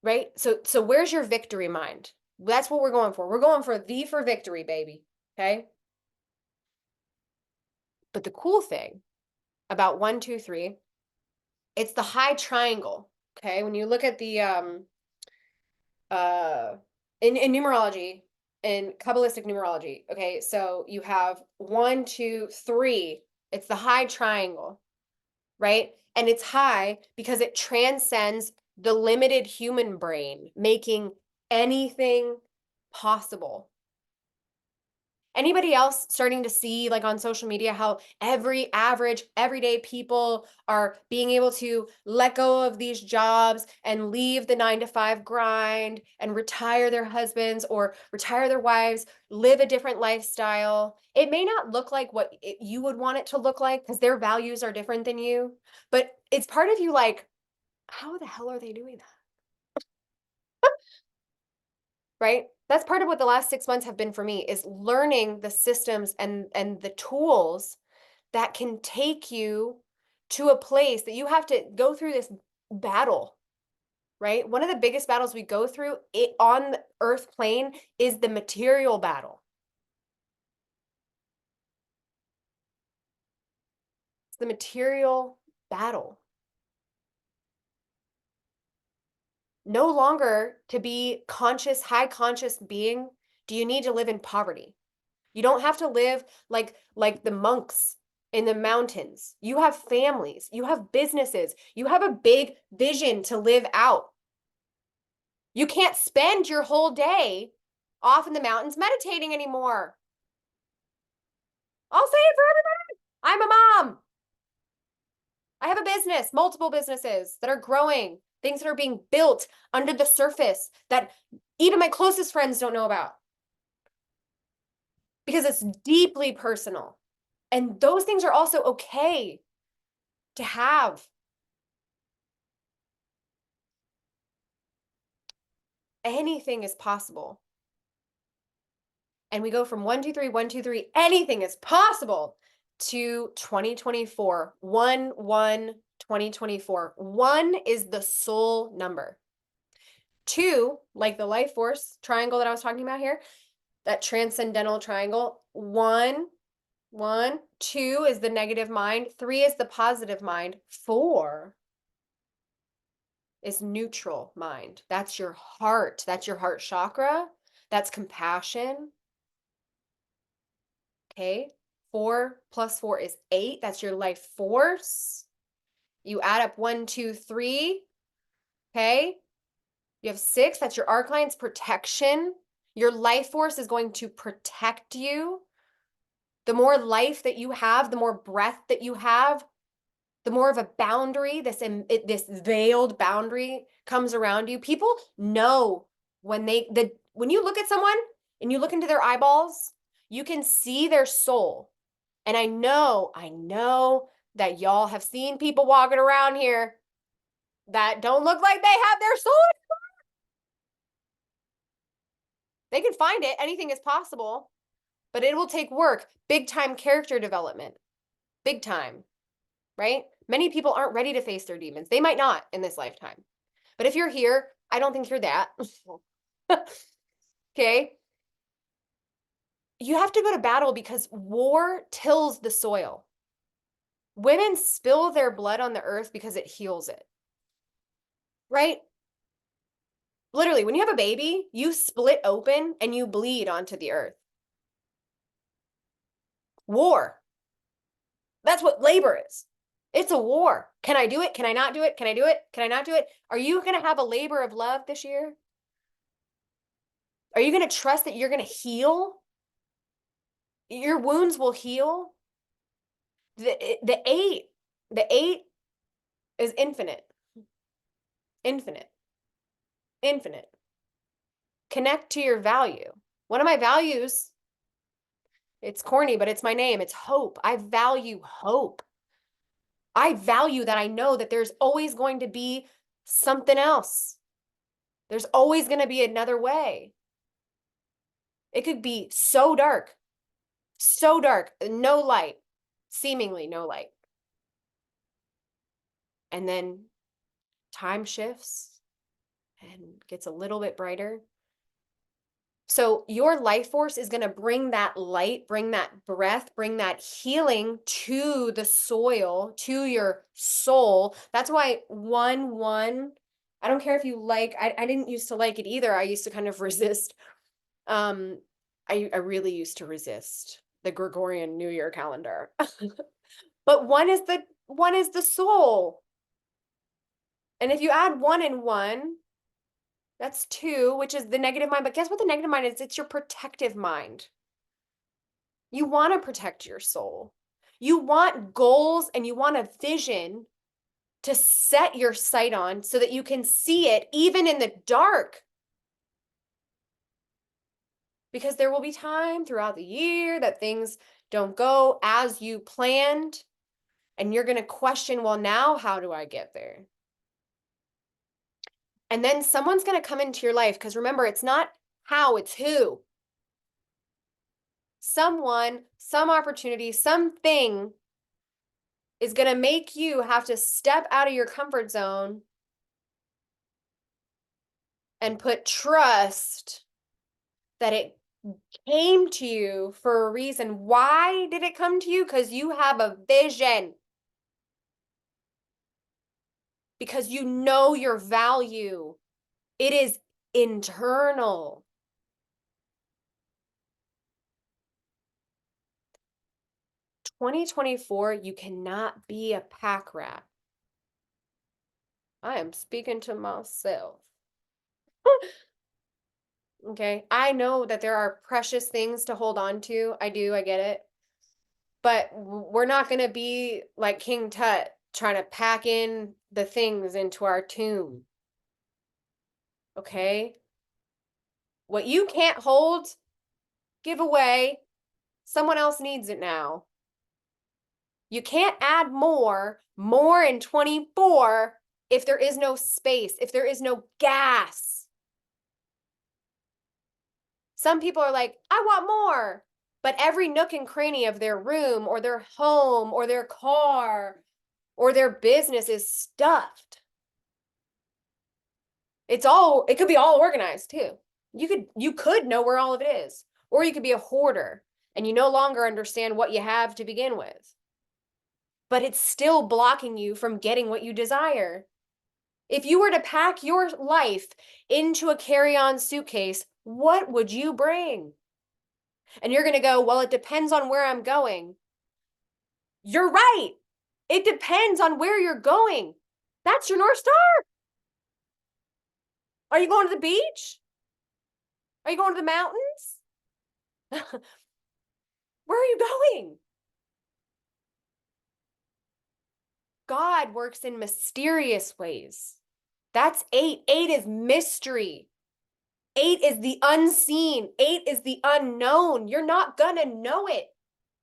right? So where's your victory mind? That's what we're going for. We're going for V for victory, baby. Okay. But the cool thing about 1, 2, 3, it's the high triangle. Okay. When you look at the uh in numerology, in Kabbalistic numerology, okay, so you have 1, 2, 3. It's the high triangle, right? And it's high because it transcends the limited human brain, making anything possible. Anybody else starting to see, like on social media, how every average, everyday people are being able to let go of these jobs and leave the 9 to 5 grind and retire their husbands or retire their wives, live a different lifestyle? It may not look like what you would want it to look like because their values are different than you, but it's part of you like, how the hell are they doing that? Right? That's part of what the last 6 months have been for me, is learning the systems and the tools that can take you to a place that you have to go through this battle, right? One of the biggest battles we go through on the earth plane is the material battle. It's the material battle. No longer, to be conscious, high conscious being, do you need to live in poverty. You don't have to live like the monks in the mountains. You have families, you have businesses, you have a big vision to live out. You can't spend your whole day off in the mountains meditating anymore. I'll say it for everybody. I'm a mom. I have a business, multiple businesses that are growing, things that are being built under the surface that even my closest friends don't know about because it's deeply personal. And those things are also okay to have. Anything is possible. And we go from 1, 2, 3, 1, 2, 3, anything is possible, to 2024, 1, 1, 2024. 1 is the soul number. 2, like the life force triangle that I was talking about here, that transcendental triangle, 1, 1, 2 is the negative mind, 3 is the positive mind, 4 is neutral mind. That's your heart. That's your heart chakra. That's compassion. Okay. 4 plus 4 is 8. That's your life force. You add up 1, 2, 3. Okay. You have 6. That's your arc line's protection. Your life force is going to protect you. The more life that you have, the more breath that you have, the more of a boundary, this veiled boundary comes around you. People know when when you look at someone and you look into their eyeballs, you can see their soul. And I know that y'all have seen people walking around here that don't look like they have their soul. They can find it. Anything is possible, but it will take work. Big time character development. Big time, right? Many people aren't ready to face their demons. They might not in this lifetime. But if you're here, I don't think you're that. Okay? You have to go to battle because war tills the soil. Women spill their blood on the earth because it heals it. Right? Literally, when you have a baby, you split open and you bleed onto the earth. War. That's what labor is. It's a war. Can I do it? Can I not do it? Can I do it? Can I not do it? Are you going to have a labor of love this year? Are you going to trust that you're going to heal? Your wounds will heal. The 8 is infinite. Infinite. Infinite. Connect to your value. One of my values, it's corny, but it's my name. It's hope. I value hope. I value that I know that there's always going to be something else. There's always going to be another way. It could be so dark, no light, seemingly no light. And then time shifts and gets a little bit brighter. So your life force is going to bring that light, bring that breath, bring that healing to the soil, to your soul. That's why 1-1, I don't care if you like, I didn't used to like it either. I used to kind of resist. I really used to resist the Gregorian New Year calendar. But one is the soul. And if you add 1 and 1, that's 2, which is the negative mind. But guess what the negative mind is? It's your protective mind. You want to protect your soul. You want goals and you want a vision to set your sight on so that you can see it even in the dark. Because there will be time throughout the year that things don't go as you planned. And you're going to question, well, now how do I get there? And then someone's going to come into your life, because remember, it's not how, it's who. Someone, some opportunity, something is going to make you have to step out of your comfort zone and put trust that it came to you for a reason. Why did it come to you? Because you have a vision. Because you know your value. It is internal. 2024, you cannot be a pack rat. I am speaking to myself. Okay, I know that there are precious things to hold on to. I do, I get it. But we're not going to be like King Tut trying to pack in the things into our tomb. Okay? What you can't hold, give away. Someone else needs it now. You can't add more in 24 if there is no space, if there is no gas. Some people are like, I want more. But every nook and cranny of their room or their home or their car or their business is stuffed. It could be all organized too. You could know where all of it is. Or you could be a hoarder and you no longer understand what you have to begin with. But it's still blocking you from getting what you desire. If you were to pack your life into a carry-on suitcase, what would you bring? And you're going to go, well, it depends on where I'm going. You're right. It depends on where you're going. That's your North Star. Are you going to the beach? Are you going to the mountains? Where are you going? God works in mysterious ways. That's 8. 8 is mystery. 8 is the unseen. 8 is the unknown. You're not going to know it.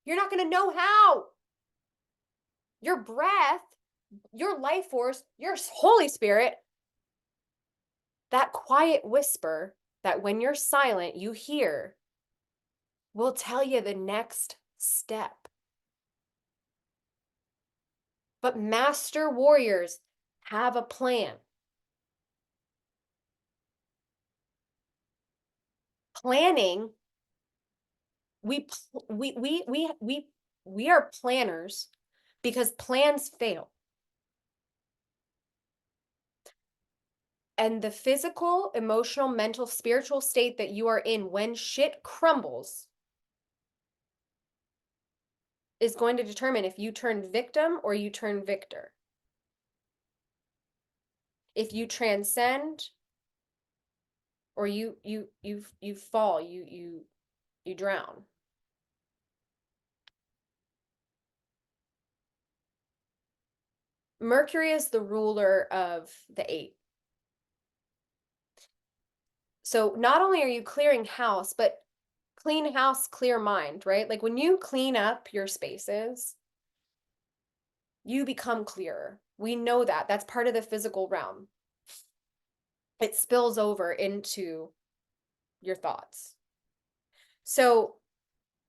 You're not going to know how. Your breath, your life force, your Holy Spirit, that quiet whisper that when you're silent, you hear, will tell you the next step. But master warriors have a plan. Planning, we are planners because plans fail. And the physical, emotional, mental, spiritual state that you are in when shit crumbles is going to determine if you turn victim or you turn victor. If you transcend or you fall, you drown. Mercury is the ruler of the 8. So not only are you clearing house, but clean house, clear mind, right? Like when you clean up your spaces, you become clearer. We know that. That's part of the physical realm. It spills over into your thoughts. So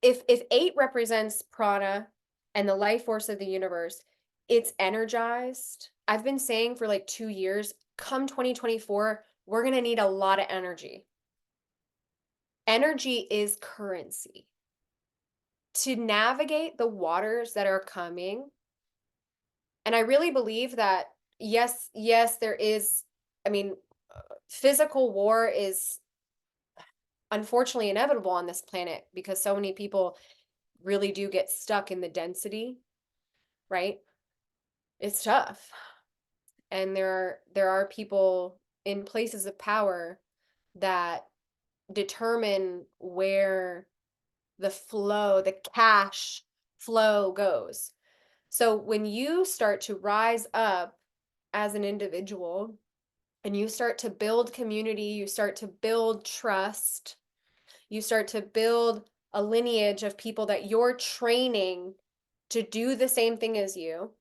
if 8 represents prana and the life force of the universe, it's energized. I've been saying for like 2 years, come 2024, we're going to need a lot of energy. Energy is currency. To navigate the waters that are coming, and I really believe that yes, there is, I mean, physical war is unfortunately inevitable on this planet because so many people really do get stuck in the density, right? It's tough. And there are people in places of power that determine where the cash flow goes. So when you start to rise up as an individual and you start to build community, you start to build trust, you start to build a lineage of people that you're training to do the same thing as you,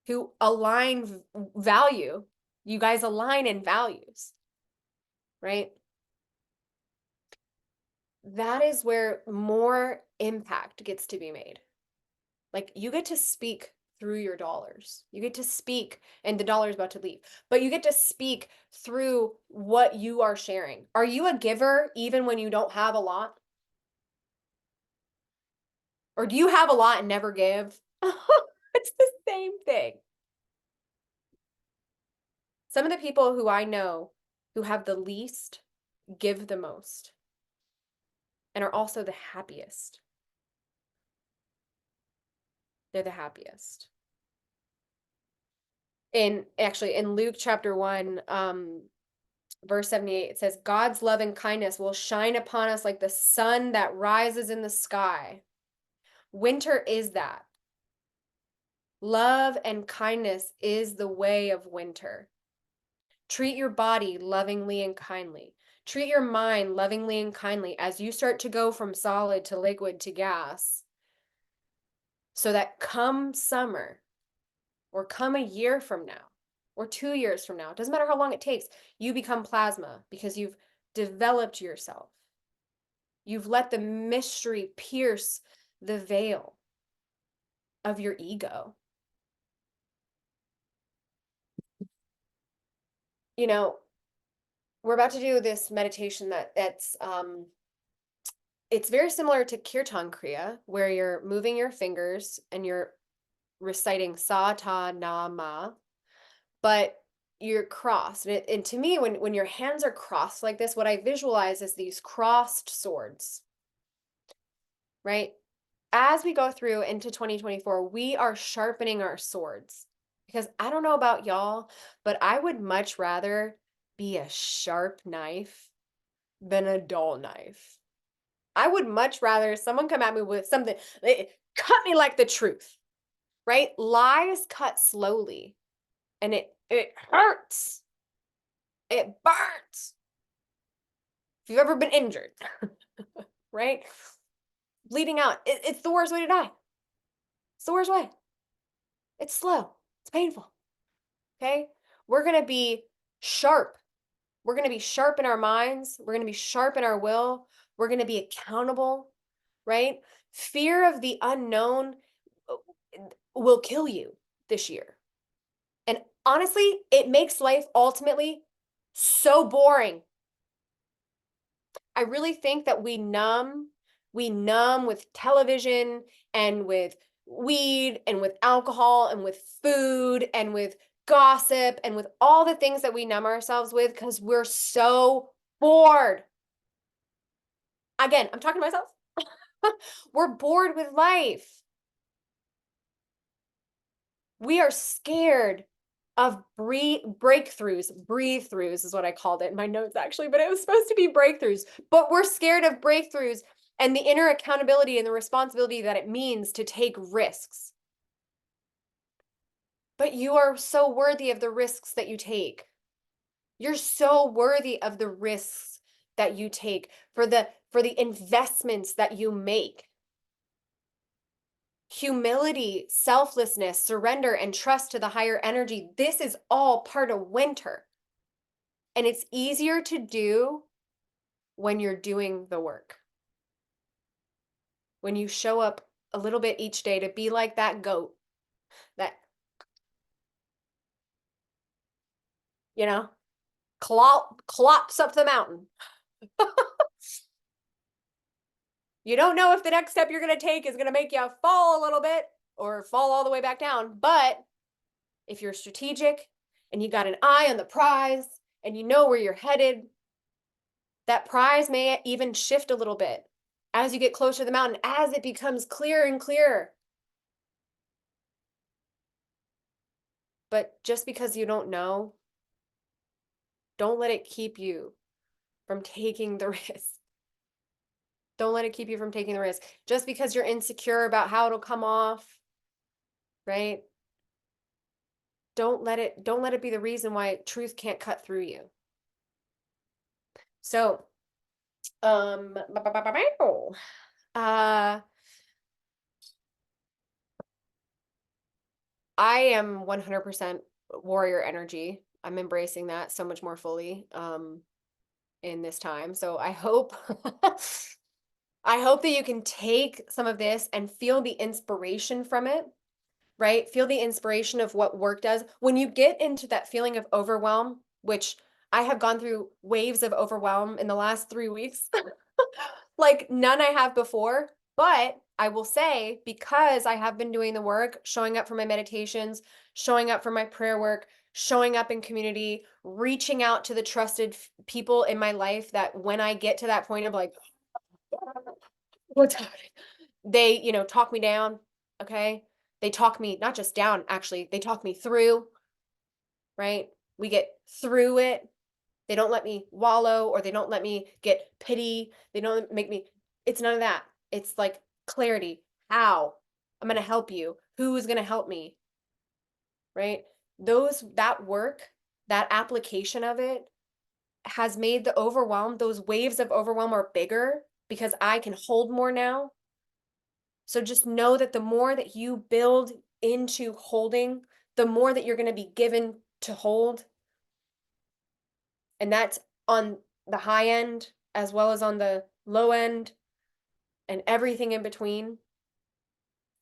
who align value. You guys align in values, right? That is where more impact gets to be made. Like you get to speak through your dollars. You get to speak, and the dollar is about to leave, but you get to speak through what you are sharing. Are you a giver even when you don't have a lot? Or do you have a lot and never give? It's the same thing. Some of the people who I know who have the least give the most and are also the happiest. They're the happiest. In Luke chapter 1, verse 78, it says, God's love and kindness will shine upon us like the sun that rises in the sky. Winter is that. Love and kindness is the way of winter. Treat your body lovingly and kindly. Treat your mind lovingly and kindly as you start to go from solid to liquid to gas, so that come summer, or come a year from now, or 2 years from now, it doesn't matter how long it takes, you become plasma because you've developed yourself. You've let the mystery pierce the veil of your ego. You know, we're about to do this meditation that's it's very similar to Kirtan Kriya, where you're moving your fingers and you're reciting Sa Ta Na Ma, but you're crossed. And to me, when your hands are crossed like this, what I visualize is these crossed swords, right? As we go through into 2024, we are sharpening our swords. Because I don't know about y'all, but I would much rather be a sharp knife than a dull knife. I would much rather someone come at me with something, cut me like the truth, right? Lies cut slowly and it hurts. It burns. If you've ever been injured, right? Bleeding out, it's the worst way to die. It's the worst way. It's slow. It's painful. Okay? We're going to be sharp. We're going to be sharp in our minds. We're going to be sharp in our will. We're going to be accountable, right? Fear of the unknown will kill you this year. And honestly, it makes life ultimately so boring. I really think that we numb with television and with weed and with alcohol and with food and with gossip and with all the things that we numb ourselves with because we're so bored. Again, I'm talking to myself. We're bored with life. We are scared of breakthroughs. Breathe-throughs is what I called it in my notes, actually, but it was supposed to be breakthroughs. But we're scared of breakthroughs and the inner accountability and the responsibility that it means to take risks. But you are so worthy of the risks that you take. You're so worthy of the risks that you take for the investments that you make. Humility, selflessness, surrender, and trust to the higher energy. This is all part of winter. And it's easier to do when you're doing the work. When you show up a little bit each day to be like that goat, that, you know, clops up the mountain. You don't know if the next step you're going to take is going to make you fall a little bit or fall all the way back down. But if you're strategic and you got an eye on the prize and you know where you're headed, that prize may even shift a little bit as you get closer to the mountain, as it becomes clearer and clearer. But just because you don't know, don't let it keep you from taking the risk. Don't let it keep you from taking the risk. Just because you're insecure about how it'll come off, right? Don't let it be the reason why truth can't cut through you. So, uh I am 100% warrior energy. I'm embracing that so much more fully in this time. So I hope I hope that you can take some of this and feel the inspiration from it, right? Feel the inspiration of what work does. When you get into that feeling of overwhelm, which I have gone through waves of overwhelm in the last 3 weeks, like none I have before. But I will say, because I have been doing the work, showing up for my meditations, showing up for my prayer work, showing up in community, reaching out to the trusted people in my life, that when I get to that point of like, what's happening? They, talk me down. Okay. They talk me not just down, actually, they talk me through, right? We get through it. They don't let me wallow, or they don't let me get pity. They don't make me, it's none of that. It's like clarity. How? I'm going to help you. Who is going to help me? Right? That work, that application of it has made the overwhelm, those waves of overwhelm are bigger because I can hold more now. So just know that the more that you build into holding, the more that you're going to be given to hold. And that's on the high end as well as on the low end and everything in between.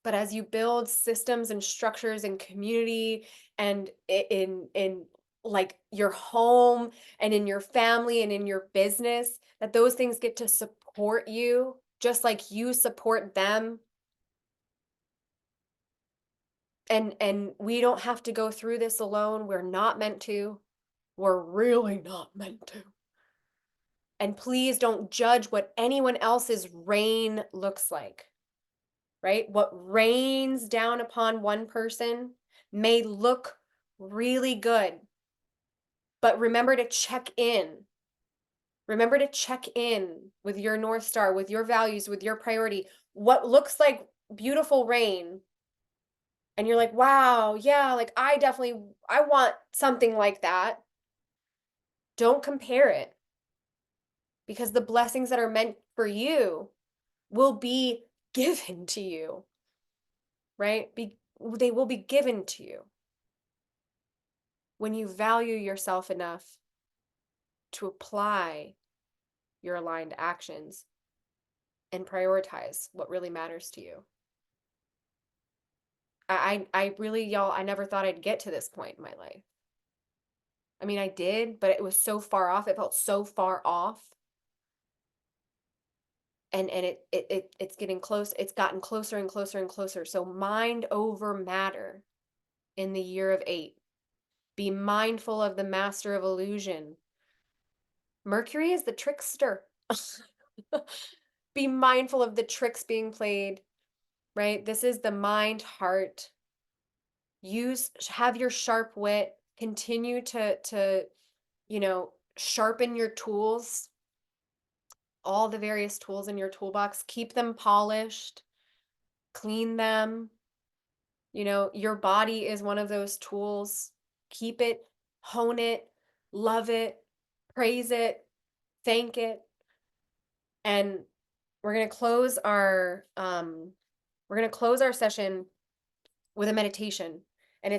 But as you build systems and structures and community and in like your home and in your family and in your business, that those things get to support you just like you support them. And we don't have to go through this alone. We're not meant to. We're really not meant to. And please don't judge what anyone else's rain looks like, right? What rains down upon one person may look really good, but remember to check in. Remember to check in with your North Star, with your values, with your priority. What looks like beautiful rain, and you're like, wow, yeah, like I want something like that. Don't compare it, because the blessings that are meant for you will be given to you, right? They will be given to you when you value yourself enough to apply your aligned actions and prioritize what really matters to you. I really, y'all, I never thought I'd get to this point in my life. I mean, I did, but it was so far off. It felt so far off. And it's getting close. It's gotten closer and closer and closer. So mind over matter in the year of 8. Be mindful of the master of illusion. Mercury is the trickster. Be mindful of the tricks being played, right? This is the mind heart. Have your sharp wit. Continue to sharpen your tools, all the various tools in your toolbox. Keep them polished, clean them. Your body is one of those tools. Keep it, hone it, love it, praise it, thank it. And we're going to close our session with a meditation. And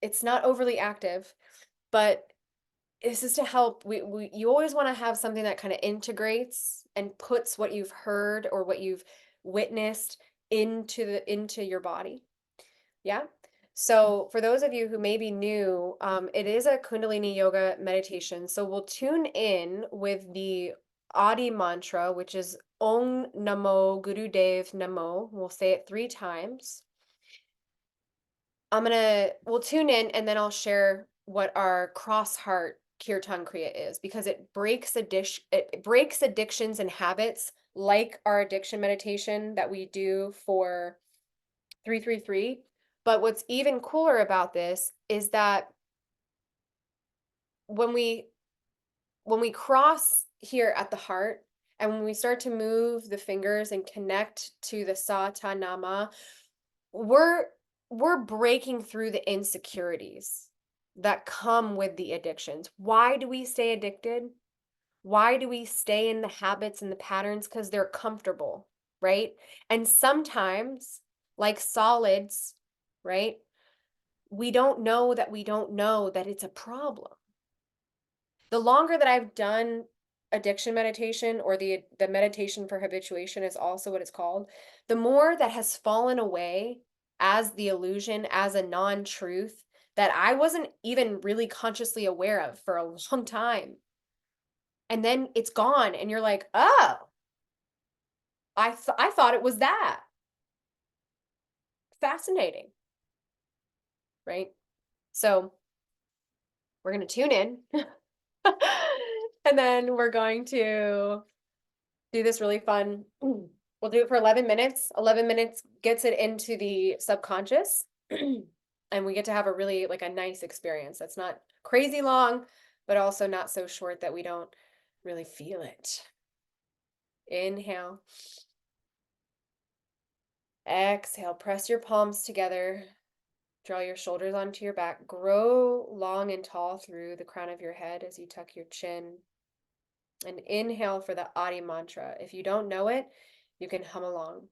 it's not overly active, but this is to help. You always want to have something that kind of integrates and puts what you've heard or what you've witnessed into your body. Yeah. So, for those of you who may be new, it is a Kundalini yoga meditation. So, we'll tune in with the Adi mantra, which is Om Namo Gurudev Namo. We'll say it 3 times. We'll tune in and then I'll share what our cross heart kirtan kriya is because it breaks addictions and habits like our addiction meditation that we do for 333. But what's even cooler about this is that when we when we cross here at the heart and when we start to move the fingers and connect to the sa ta nama, we're we're breaking through the insecurities that come with the addictions. Why do we stay addicted? Why do we stay in the habits and the patterns? Because they're comfortable, right? And sometimes, like solids, right? We don't know that we don't know that it's a problem. The longer that I've done addiction meditation, or the meditation for habituation is also what it's called, the more that has fallen away as the illusion, as a non-truth that I wasn't even really consciously aware of for a long time. And then it's gone and you're like, "Oh, I thought it was that." Fascinating, right? So, we're going to tune in. And then we're going to do this really fun. We'll do it for 11 minutes. 11 minutes gets it into the subconscious. And we get to have a really like a nice experience that's not crazy long, but also not so short that we don't really feel it. Inhale. Exhale. Press your palms together. Draw your shoulders onto your back. Grow long and tall through the crown of your head as you tuck your chin. And inhale for the Adi mantra. If you don't know it, you can hum along.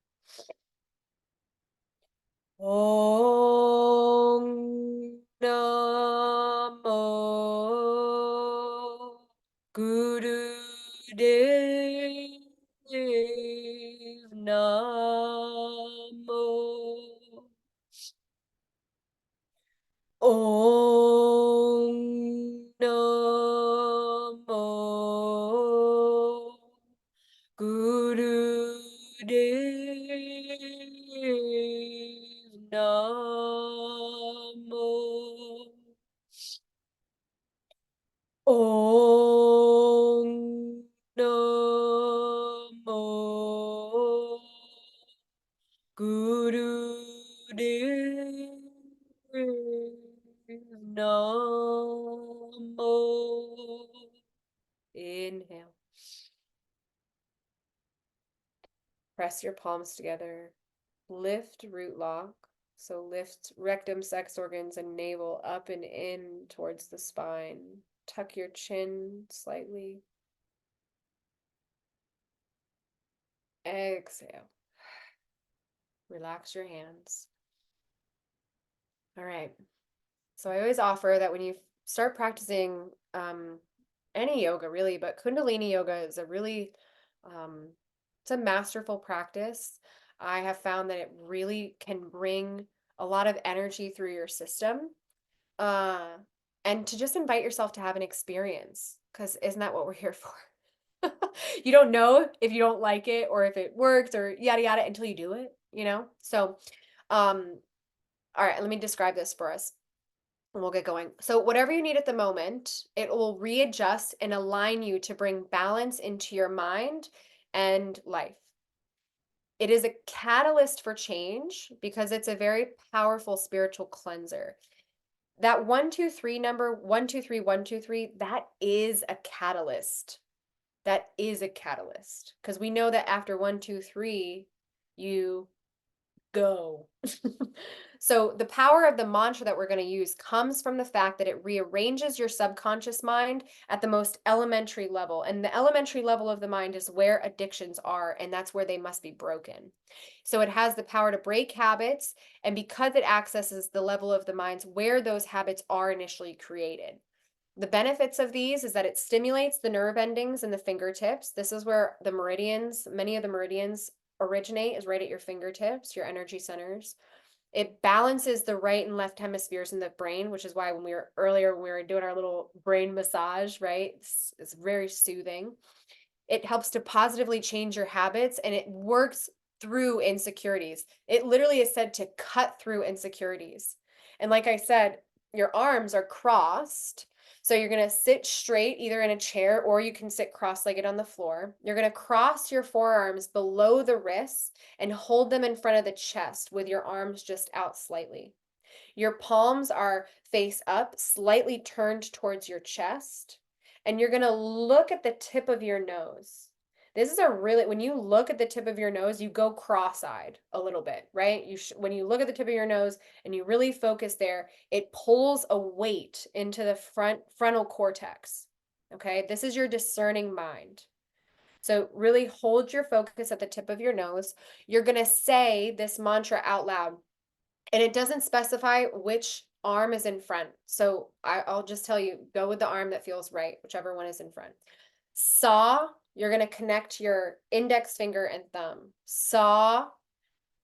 Om Namo Gurudev Namo Om Namo Gurudev Namo Om Namo Gurudev Namo. Inhale. Press your palms together. Lift root lock. So lift rectum, sex organs, and navel up and in towards the spine. Tuck your chin slightly. Exhale. Relax your hands. All right. So I always offer that when you start practicing any yoga, really, but Kundalini yoga is a really it's a masterful practice. I have found that it really can bring a lot of energy through your system, uh, and to just invite yourself to have an experience, because isn't that what we're here for? You don't know if you don't like it or if it works or yada yada until you do it, you know? So, um, all right, let me describe this for us and we'll get going. So, whatever you need at the moment, it will readjust and align you to bring balance into your mind and life. It is a catalyst for change because it's a very powerful spiritual cleanser. That 123 number, 123, 123, that is a catalyst. That is a catalyst because we know that after 123, you go. So the power of the mantra that we're going to use comes from the fact that it rearranges your subconscious mind at the most elementary level. And the elementary level of the mind is where addictions are, and that's where they must be broken. So it has the power to break habits, and because it accesses the level of the minds where those habits are initially created. The benefits of these is that it stimulates the nerve endings in the fingertips. This is where the meridians, many of the meridians originate, is right at your fingertips, your energy centers. It balances the right and left hemispheres in the brain, which is why when we were doing our little brain massage, right? It's very soothing. It helps to positively change your habits, and it works through insecurities. It literally is said to cut through insecurities. And like I said, your arms are crossed. So you're going to sit straight either in a chair or you can sit cross-legged on the floor. You're going to cross your forearms below the wrists and hold them in front of the chest with your arms just out slightly. Your palms are face up, slightly turned towards your chest, and you're going to look at the tip of your nose. This is when you look at the tip of your nose, you go cross-eyed a little bit, right? When you look at the tip of your nose and you really focus there, it pulls a weight into the frontal cortex. Okay, this is your discerning mind. So really hold your focus at the tip of your nose. You're going to say this mantra out loud, and it doesn't specify which arm is in front. So I'll just tell you, go with the arm that feels right, whichever one is in front. Saw, you're going to connect your index finger and thumb. Saw,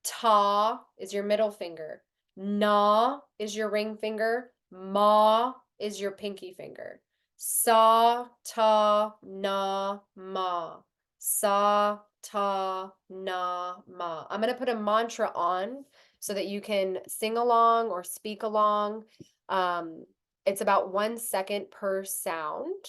ta is your middle finger. Na is your ring finger. Ma is your pinky finger. Sa, ta, na, ma. Sa, ta, na, ma. I'm going to put a mantra on so that you can sing along or speak along. It's about 1 second per sound.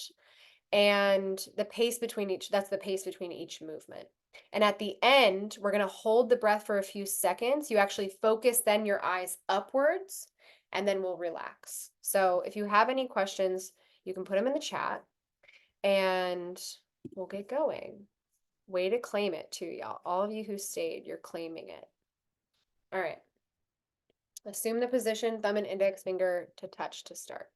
And that's the pace between each movement. And at the end, we're going to hold the breath for a few seconds. You actually focus then your eyes upwards, and then we'll relax. So if you have any questions, you can put them in the chat and we'll get going. Way to claim it too, y'all. All of you who stayed, you're claiming it. All right. Assume the position, thumb and index finger to touch to start.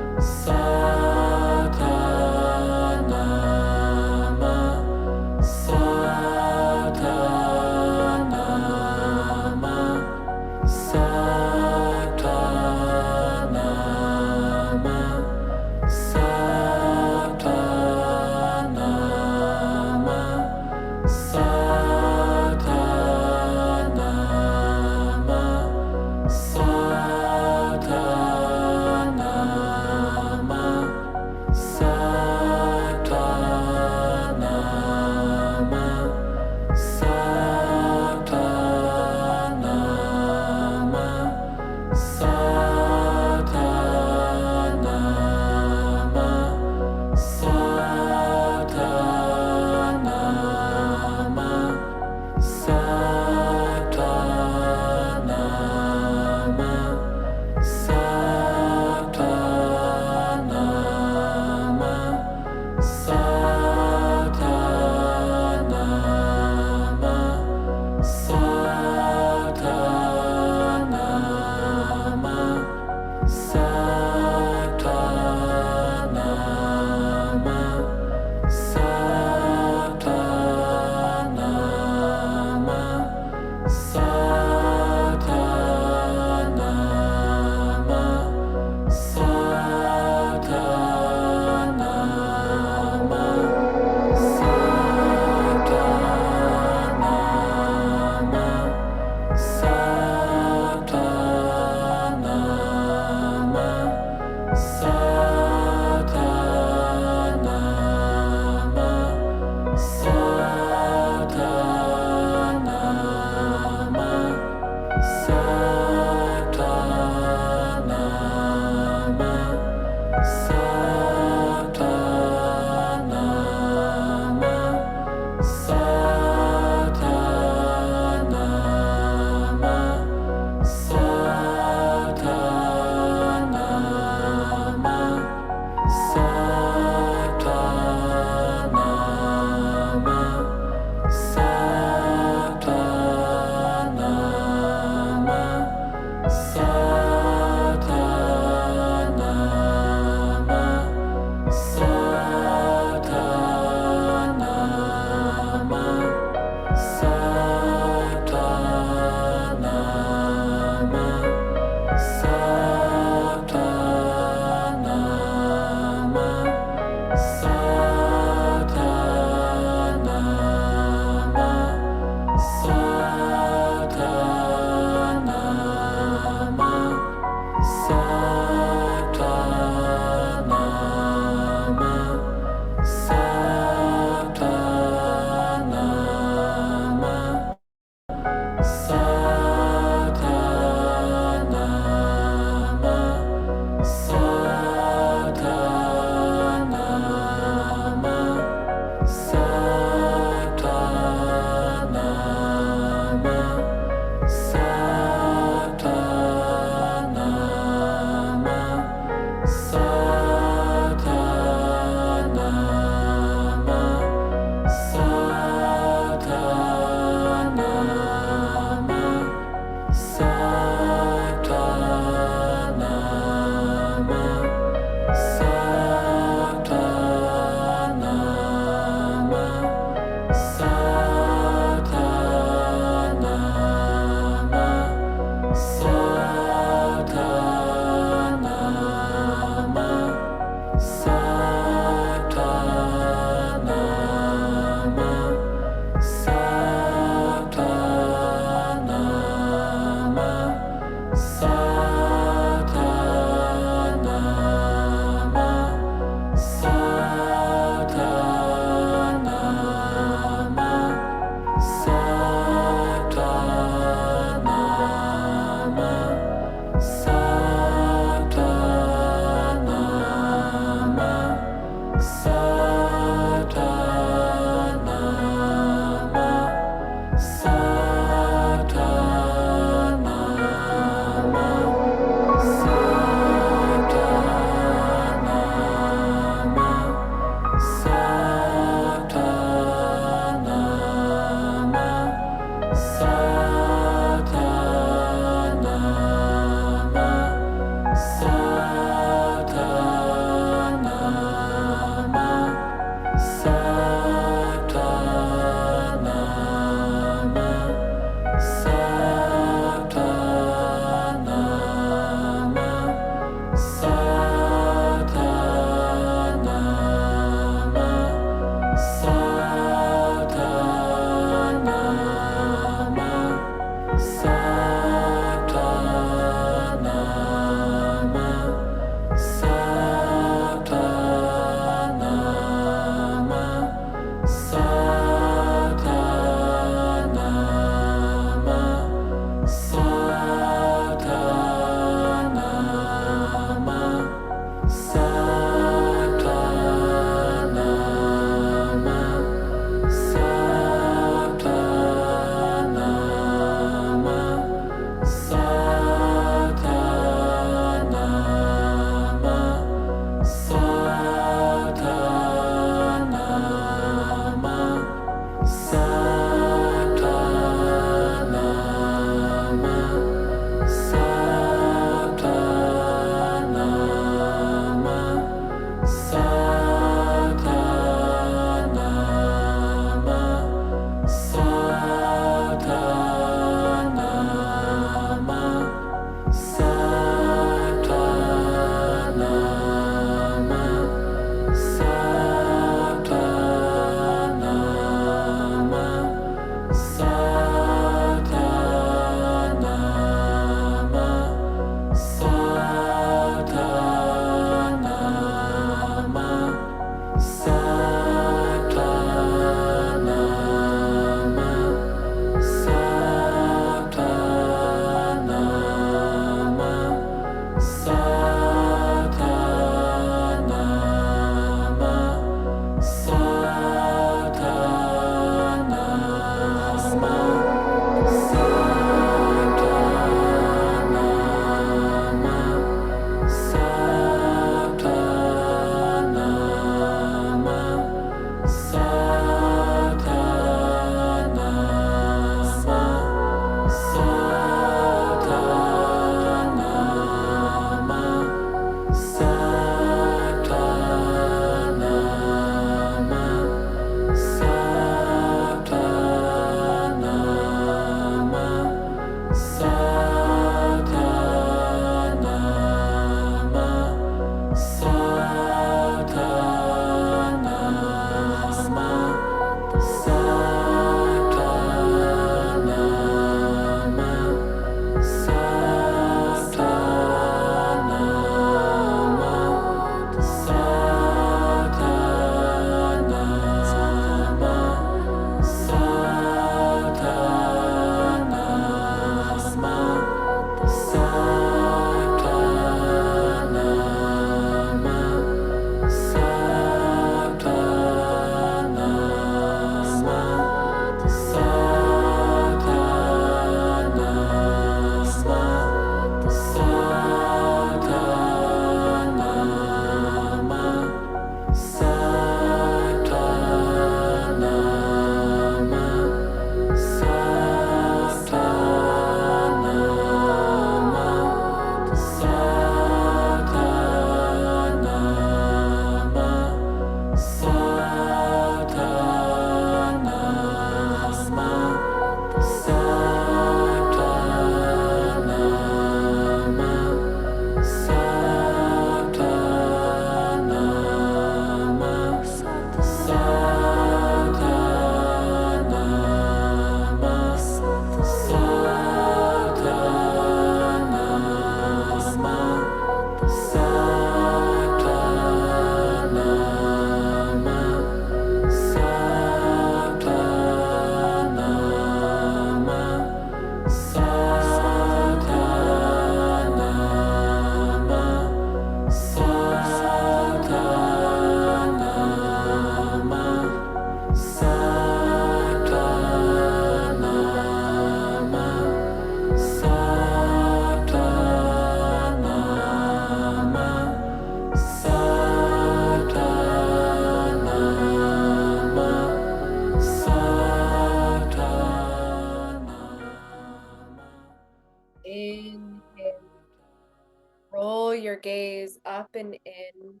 your gaze up and in.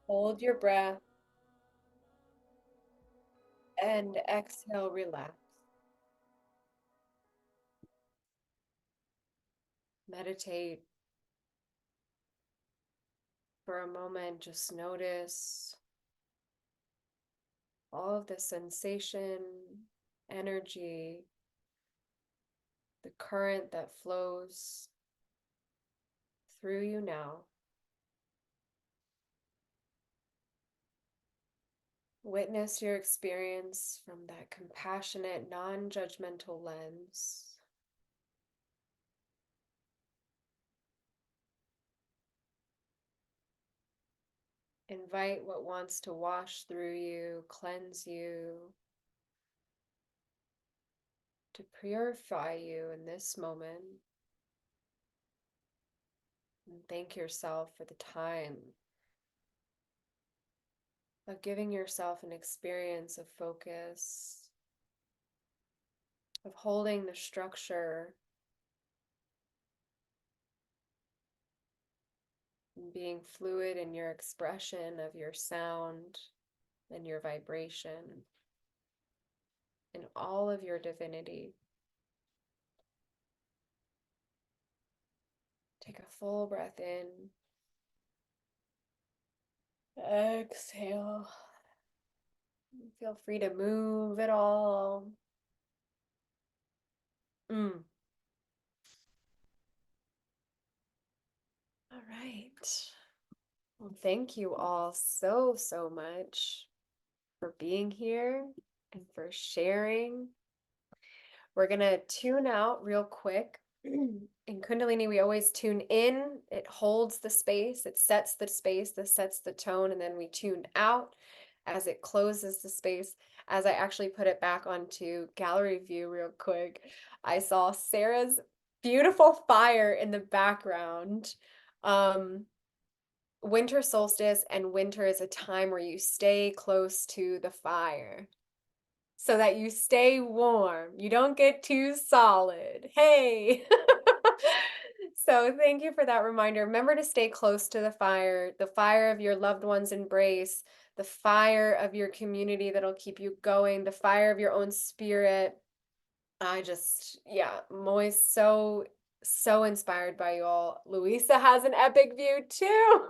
Hold your breath and exhale, relax. Meditate for a moment. Just notice all of the sensation, energy, the current that flows through you now. Witness your experience from that compassionate, non-judgmental lens. Invite what wants to wash through you, cleanse you, to purify you in this moment. And thank yourself for the time of giving yourself an experience of focus, of holding the structure, and being fluid in your expression of your sound and your vibration and all of your divinity. Take a full breath in. Exhale. Feel free to move at all. Mm. All right. Well, thank you all so, so much for being here and for sharing. We're going to tune out real quick. In Kundalini, we always tune in. It holds the space, it sets the space, this sets the tone, and then we tune out as it closes the space. As I actually put it back onto gallery view real quick, I saw Sarah's beautiful fire in the background. Winter solstice and winter is a time where you stay close to the fire so that you stay warm. You don't get too solid. Hey. So thank you for that reminder. Remember to stay close to the fire of your loved one's embrace, the fire of your community that'll keep you going, the fire of your own spirit. I'm always so, so inspired by you all. Louisa has an epic view too.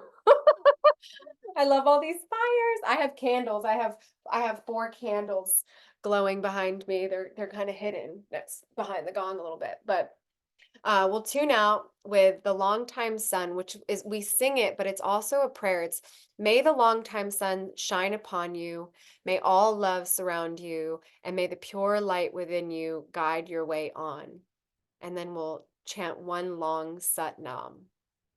I love all these fires. I have candles. I have 4 candles glowing behind me. They're kind of hidden. That's behind the gong a little bit. But we'll tune out with the longtime sun, which is we sing it, but it's also a prayer. It's may the longtime sun shine upon you, may all love surround you, and may the pure light within you guide your way on. And then we'll chant one long Sat Nam,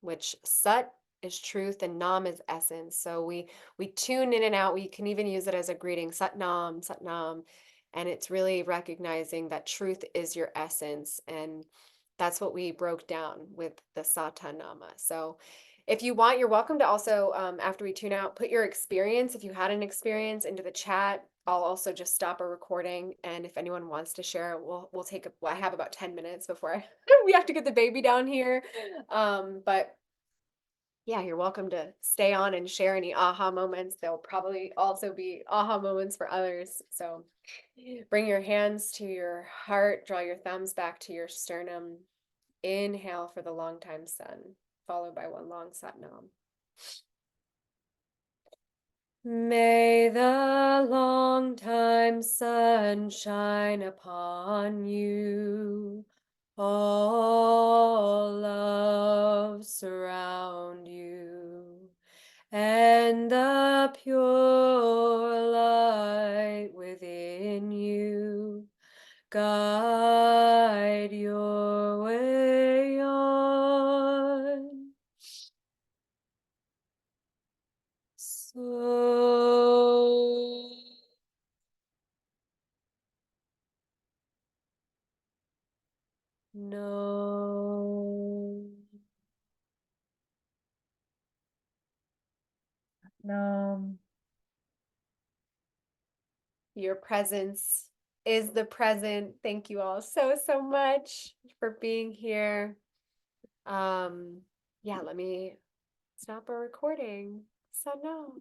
which Sat is truth and Nam is essence. So we tune in and out. We can even use it as a greeting, Sat Nam, Sat Nam. And it's really recognizing that truth is your essence. And that's what we broke down with the Satanama. So if you want, you're welcome to also, after we tune out, put your experience, if you had an experience, into the chat. I'll also just stop a recording, and if anyone wants to share, we'll take I have about 10 minutes before we have to get the baby down here. But yeah, you're welcome to stay on and share any aha moments. There'll probably also be aha moments for others. So bring your hands to your heart, draw your thumbs back to your sternum. Inhale for the longtime sun, followed by one long Sat Nam. May the longtime sun shine upon you, all love surround you, and the pure light within you guide your way on. So no, no. Your presence is the present. Thank you all so, so much for being here. Yeah, let me stop our recording. So no.